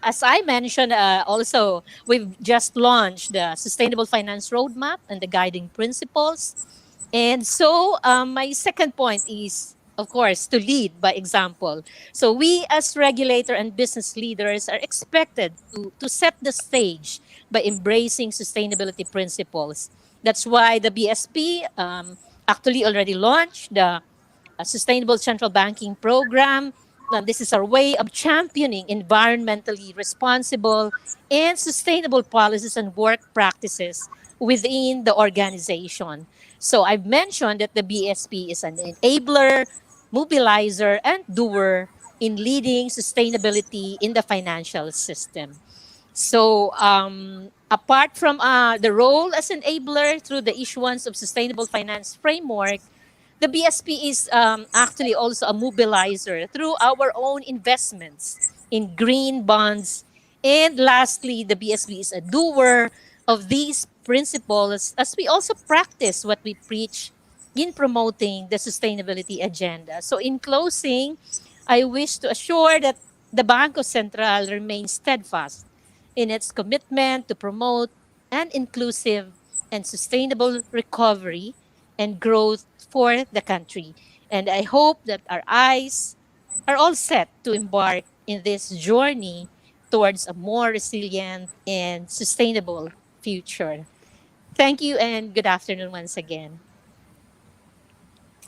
as I mentioned, also, we've just launched the Sustainable Finance Roadmap and the guiding principles. And so my second point is, of course, to lead by example. So we as regulator and business leaders are expected to set the stage by embracing sustainability principles. That's why the BSP actually already launched the Sustainable Central Banking Program. This is our way of championing environmentally responsible and sustainable policies and work practices within the organization. So I've mentioned that the BSP is an enabler, mobilizer, and doer in leading sustainability in the financial system. So apart from the role as enabler through the issuance of sustainable finance framework, the BSP is actually also a mobilizer through our own investments in green bonds. And lastly, the BSP is a doer of these principles as we also practice what we preach in promoting the sustainability agenda. So in closing, I wish to assure that the Bangko Sentral remains steadfast in its commitment to promote an inclusive and sustainable recovery and growth for the country. And I hope that our eyes are all set to embark in this journey towards a more resilient and sustainable future. Thank you and good afternoon once again.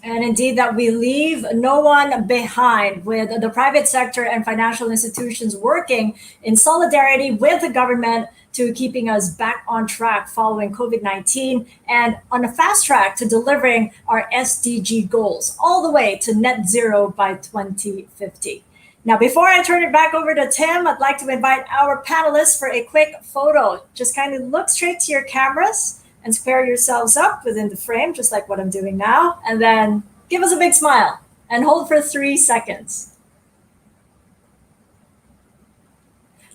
And indeed, that we leave no one behind, with the private sector and financial institutions working in solidarity with the government to keeping us back on track following COVID-19 and on a fast track to delivering our SDG goals all the way to net zero by 2050. Now, before I turn it back over to Tim, I'd like to invite our panelists for a quick photo. Just kind of look straight to your cameras and square yourselves up within the frame, just like what I'm doing now. And then give us a big smile and hold for 3 seconds.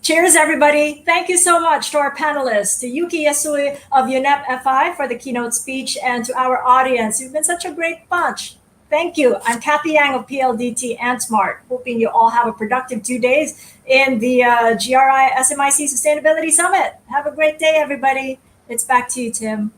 Cheers, everybody. Thank you so much to our panelists, to Yuki Yasui of UNEP FI for the keynote speech, and to our audience. You've been such a great bunch. Thank you. I'm Cathy Yang of PLDT and Smart. Hoping you all have a productive 2 days in the GRI-SM ASEAN Sustainability Summit. Have a great day, everybody. It's back to you, Tim.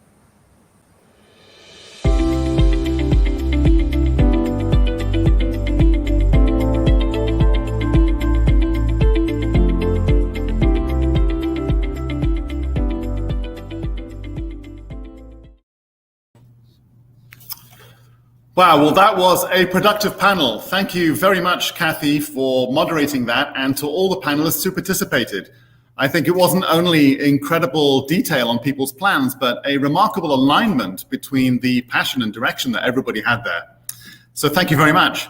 Wow, well, that was a productive panel. Thank you very much, Cathy, for moderating that, and to all the panelists who participated. I think it wasn't only incredible detail on people's plans, but a remarkable alignment between the passion and direction that everybody had there. So thank you very much.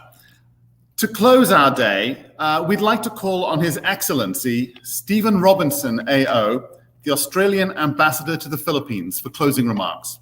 To close our day, we'd like to call on His Excellency Stephen Robinson, AO, the Australian Ambassador to the Philippines, for closing remarks.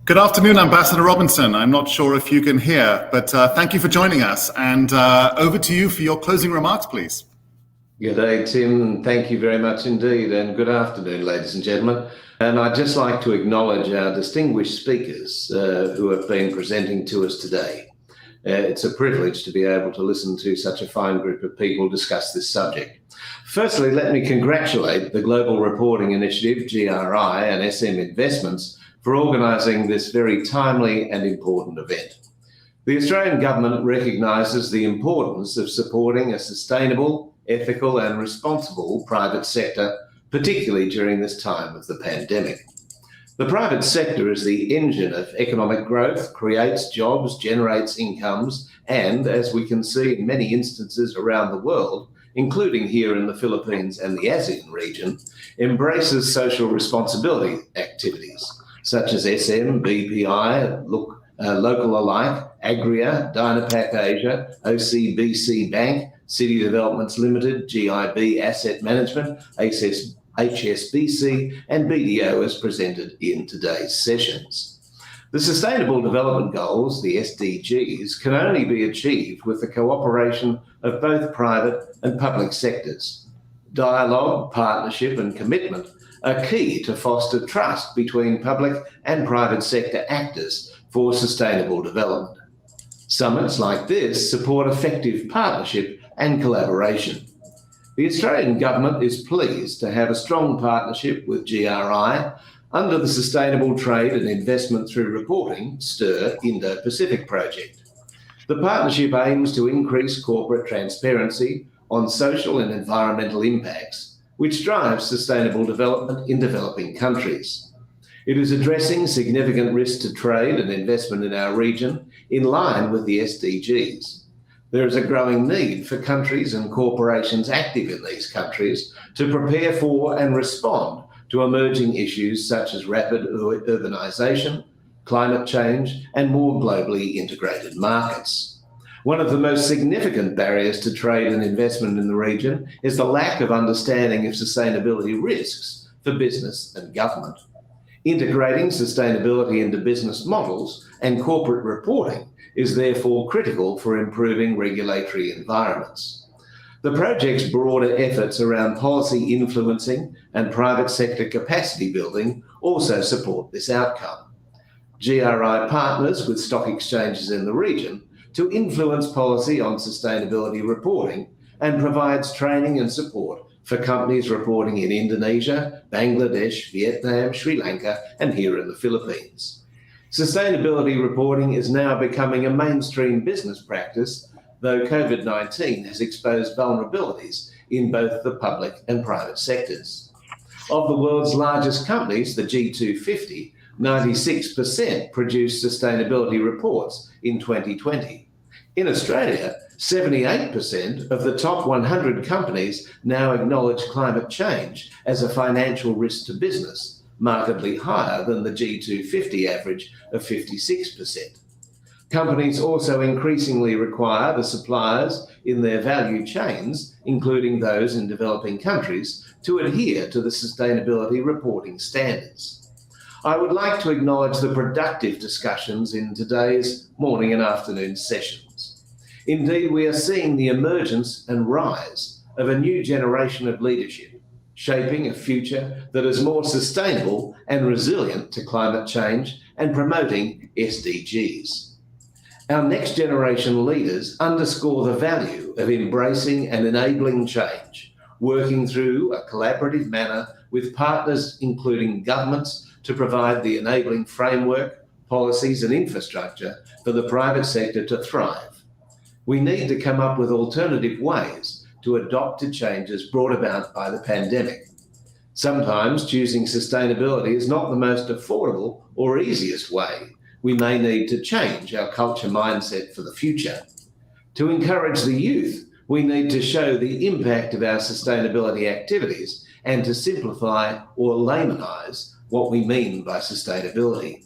Good afternoon, Ambassador Robinson. I'm not sure if you can hear, but thank you for joining us. And over to you for your closing remarks, please. Good day, Tim. Thank you very much indeed. And good afternoon, ladies and gentlemen. And I'd just like to acknowledge our distinguished speakers who have been presenting to us today. It's a privilege to be able to listen to such a fine group of people discuss this subject. Firstly, let me congratulate the Global Reporting Initiative, GRI, and SM Investments for organising this very timely and important event. The Australian Government recognises the importance of supporting a sustainable, ethical and responsible private sector, particularly during this time of the pandemic. The private sector is the engine of economic growth, creates jobs, generates incomes, and, as we can see in many instances around the world, including here in the Philippines and the ASEAN region, embraces social responsibility activities, such as SM, BPI, Local Alike, Agria, Dynapac Asia, OCBC Bank, City Developments Limited, GIB Asset Management, HSBC, and BDO as presented in today's sessions. The Sustainable Development Goals, the SDGs, can only be achieved with the cooperation of both private and public sectors. Dialogue, partnership, and commitment are key to foster trust between public and private sector actors for sustainable development. Summits like this support effective partnership and collaboration. The Australian Government is pleased to have a strong partnership with GRI under the Sustainable Trade and Investment Through Reporting, STIR, Indo-Pacific project. The partnership aims to increase corporate transparency on social and environmental impacts, which drives sustainable development in developing countries. It is addressing significant risks to trade and investment in our region in line with the SDGs. There is a growing need for countries and corporations active in these countries to prepare for and respond to emerging issues such as rapid urbanisation, climate change, and more globally integrated markets. One of the most significant barriers to trade and investment in the region is the lack of understanding of sustainability risks for business and government. Integrating sustainability into business models and corporate reporting is therefore critical for improving regulatory environments. The project's broader efforts around policy influencing and private sector capacity building also support this outcome. GRI partners with stock exchanges in the region to influence policy on sustainability reporting and provides training and support for companies reporting in Indonesia, Bangladesh, Vietnam, Sri Lanka, and here in the Philippines. Sustainability reporting is now becoming a mainstream business practice, though COVID-19 has exposed vulnerabilities in both the public and private sectors. Of the world's largest companies, the G250, 96% produced sustainability reports in 2020. In Australia, 78% of the top 100 companies now acknowledge climate change as a financial risk to business, markedly higher than the G250 average of 56%. Companies also increasingly require the suppliers in their value chains, including those in developing countries, to adhere to the sustainability reporting standards. I would like to acknowledge the productive discussions in today's morning and afternoon sessions. Indeed, we are seeing the emergence and rise of a new generation of leadership, shaping a future that is more sustainable and resilient to climate change and promoting SDGs. Our next generation leaders underscore the value of embracing and enabling change, working through a collaborative manner with partners including governments to provide the enabling framework, policies and infrastructure for the private sector to thrive. We need to come up with alternative ways to adapt to changes brought about by the pandemic. Sometimes choosing sustainability is not the most affordable or easiest way. We may need to change our culture mindset for the future. To encourage the youth, we need to show the impact of our sustainability activities and to simplify or laymanise what we mean by sustainability.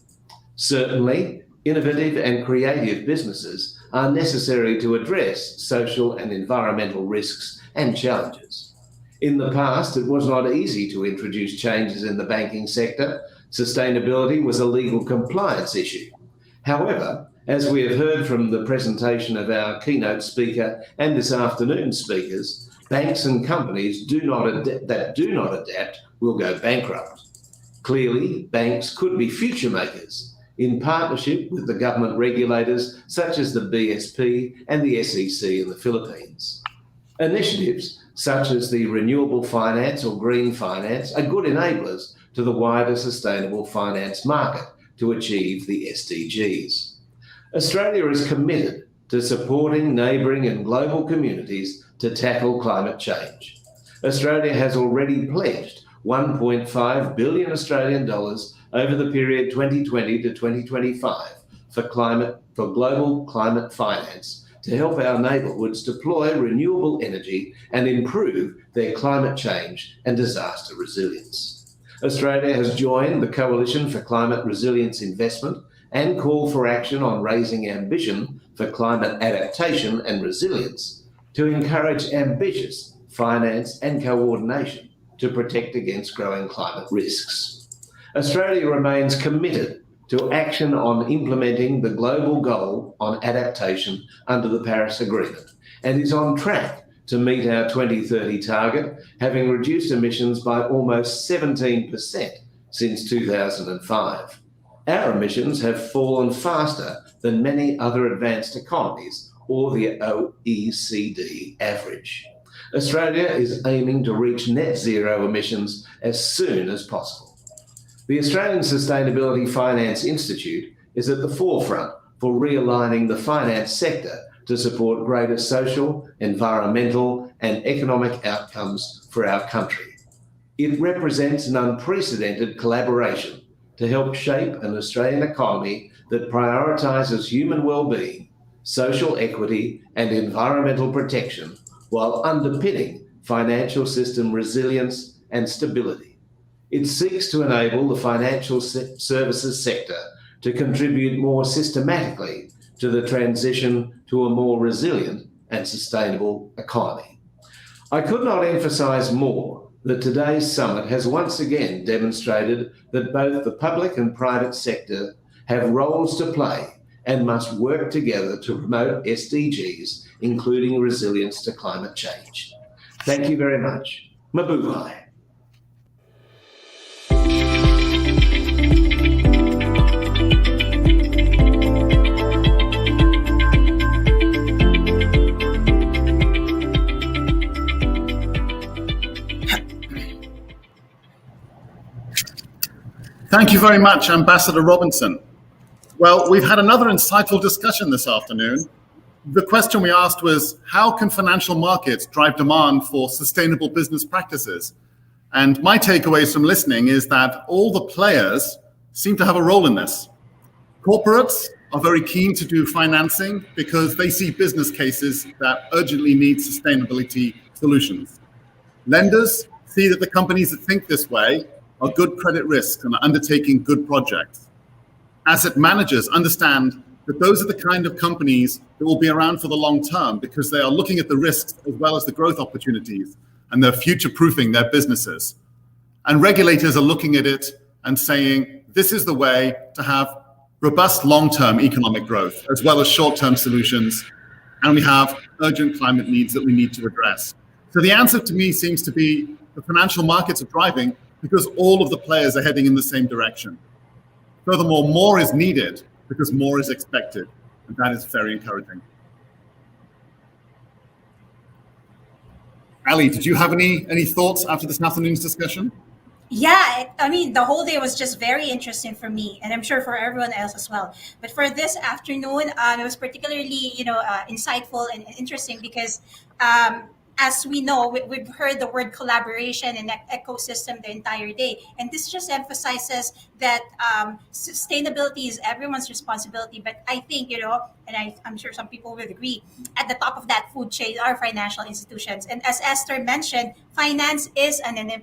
Certainly, innovative and creative businesses are necessary to address social and environmental risks and challenges. In the past, it was not easy to introduce changes in the banking sector. Sustainability was a legal compliance issue. However, as we have heard from the presentation of our keynote speaker and this afternoon's speakers, banks and companies that do not adapt will go bankrupt. Clearly, banks could be future makers in partnership with the government regulators such as the BSP and the SEC in the Philippines. Initiatives such as the renewable finance or green finance are good enablers to the wider sustainable finance market to achieve the SDGs. Australia is committed to supporting neighbouring and global communities to tackle climate change. Australia has already pledged 1.5 billion Australian dollars over the period 2020 to 2025 for global climate finance to help our neighbourhoods deploy renewable energy and improve their climate change and disaster resilience. Australia has joined the Coalition for Climate Resilience Investment and called for action on raising ambition for climate adaptation and resilience to encourage ambitious finance and coordination to protect against growing climate risks. Australia remains committed to action on implementing the global goal on adaptation under the Paris Agreement and is on track to meet our 2030 target, having reduced emissions by almost 17% since 2005. Our emissions have fallen faster than many other advanced economies or the OECD average. Australia is aiming to reach net zero emissions as soon as possible. The Australian Sustainability Finance Institute is at the forefront for realigning the finance sector to support greater social, environmental and economic outcomes for our country. It represents an unprecedented collaboration to help shape an Australian economy that prioritises human well-being, social equity and environmental protection while underpinning financial system resilience and stability. It seeks to enable the financial services sector to contribute more systematically to the transition to a more resilient and sustainable economy. I could not emphasise more that today's summit has once again demonstrated that both the public and private sector have roles to play and must work together to promote SDGs, including resilience to climate change. Thank you very much. Mabuhay. Thank you very much, Ambassador Robinson. Well, we've had another insightful discussion this afternoon. The question we asked was, how can financial markets drive demand for sustainable business practices? And my takeaways from listening is that all the players seem to have a role in this. Corporates are very keen to do financing because they see business cases that urgently need sustainability solutions. Lenders see that the companies that think this way are good credit risks and are undertaking good projects. Asset managers understand that those are the kind of companies that will be around for the long term because they are looking at the risks as well as the growth opportunities, and they're future-proofing their businesses. And regulators are looking at it and saying, this is the way to have robust long-term economic growth as well as short-term solutions, and we have urgent climate needs that we need to address. So the answer to me seems to be the financial markets are driving because all of the players are heading in the same direction. Furthermore, more is needed because more is expected, and that is very encouraging. Ali, did you have any thoughts after this afternoon's discussion? Yeah, I mean, the whole day was just very interesting for me, and I'm sure for everyone else as well. But for this afternoon, it was particularly, insightful and interesting because, as we know, we've heard the word collaboration and ecosystem the entire day, and this just emphasizes that sustainability is everyone's responsibility. But I think, and I'm sure some people would agree, at the top of that food chain are financial institutions. And as Esther mentioned, finance is an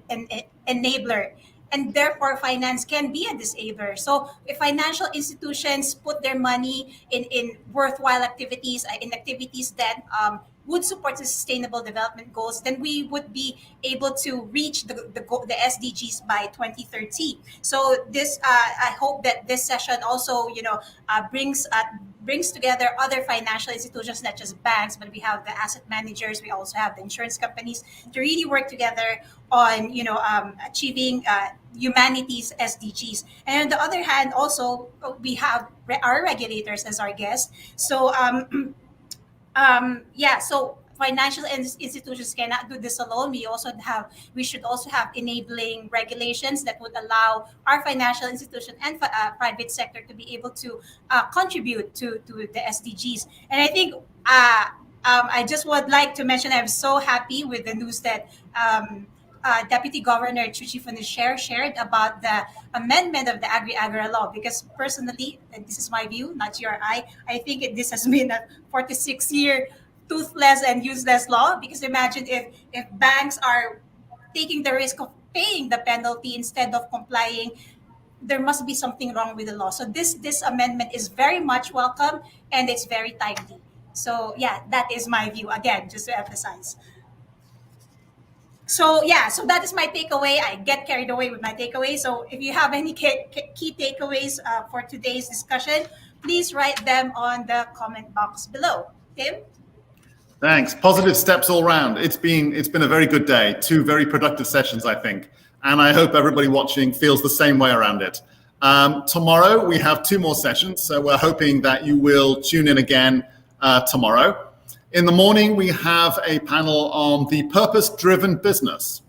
enabler, and therefore finance can be a disabler. So if financial institutions put their money in worthwhile activities, in activities that would support the sustainable development goals, then we would be able to reach the SDGs by 2030. So this, I hope that this session also, brings together other financial institutions, not just banks, but we have the asset managers, we also have the insurance companies to really work together on, achieving humanity's SDGs. And on the other hand, also we have our regulators as our guests. So so financial institutions cannot do this alone. We should also have enabling regulations that would allow our financial institution and private sector to be able to contribute to the SDGs. And I think I just would like to mention I'm so happy with the news that Deputy Governor Chuchi Fonacier shared about the amendment of the Agri-Agra law, because personally, and this is my view, not your I think this has been a 46-year toothless and useless law, because imagine if banks are taking the risk of paying the penalty instead of complying, there must be something wrong with the law. So this amendment is very much welcome and it's very timely. So yeah, that is my view, again, just to emphasize. So that is my takeaway. I get carried away with my takeaway. So if you have any key takeaways for today's discussion, please write them on the comment box below. Tim? Thanks. Positive steps all round. It's been a very good day. 2 very productive sessions, I think. And I hope everybody watching feels the same way around it. Tomorrow, we have 2 more sessions. So we're hoping that you will tune in again tomorrow. In the morning, we have a panel on the purpose-driven business,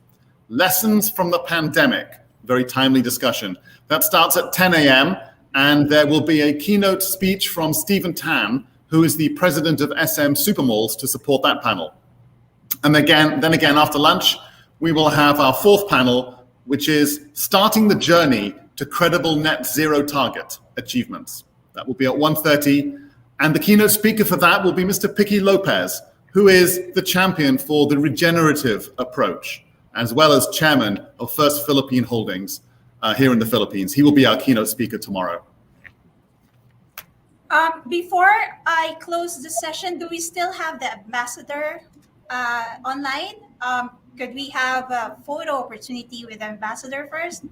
lessons from the pandemic, very timely discussion. That starts at 10 a.m. and there will be a keynote speech from Stephen Tan, who is the president of SM Supermalls, to support that panel. And then again, after lunch, we will have our 4th panel, which is starting the journey to credible net zero target achievements. That will be at 1:30. And the keynote speaker for that will be Mr. Piqui Lopez, who is the champion for the regenerative approach, as well as chairman of First Philippine Holdings here in the Philippines. He will be our keynote speaker tomorrow. Before I close the session, do we still have the ambassador online? Could we have a photo opportunity with the ambassador first?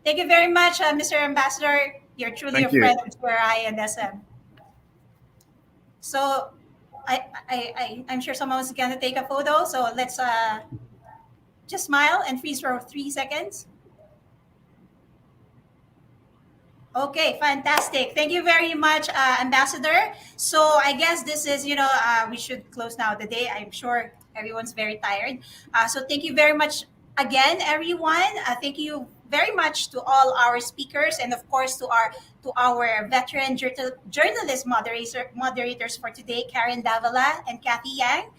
Thank you very much, Mr. Ambassador. You're truly a friend of GRI and SM. So I'm sure someone's going to take a photo. So let's just smile and freeze for 3 seconds. Okay, fantastic. Thank you very much, Ambassador. So I guess this is, we should close now the day. I'm sure everyone's very tired. So thank you very much again, everyone. Thank you very much to all our speakers, and of course to our veteran journalist moderators for today, Karen Davala and Cathy Yang.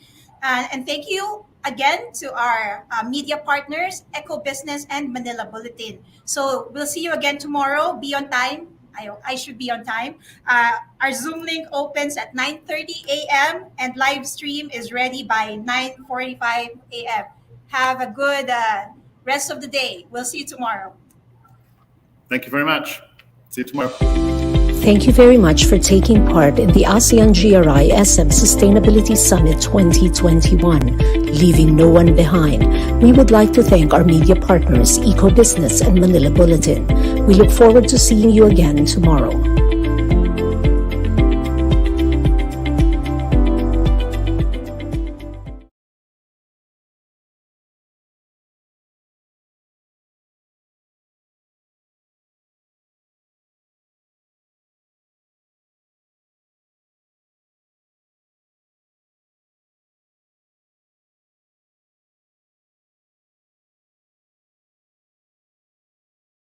And thank you again to our media partners, Eco Business and Manila Bulletin. So we'll see you again tomorrow. Be on time. I should be on time. Our Zoom link opens at 9:30 a.m. and live stream is ready by 9:45 a.m. Have a good rest of the day. We'll see you tomorrow. Thank you very much. See you tomorrow. Thank you very much for taking part in the ASEAN GRI-SM Sustainability Summit 2021, leaving no one behind. We would like to thank our media partners, Eco Business and Manila Bulletin. We look forward to seeing you again tomorrow.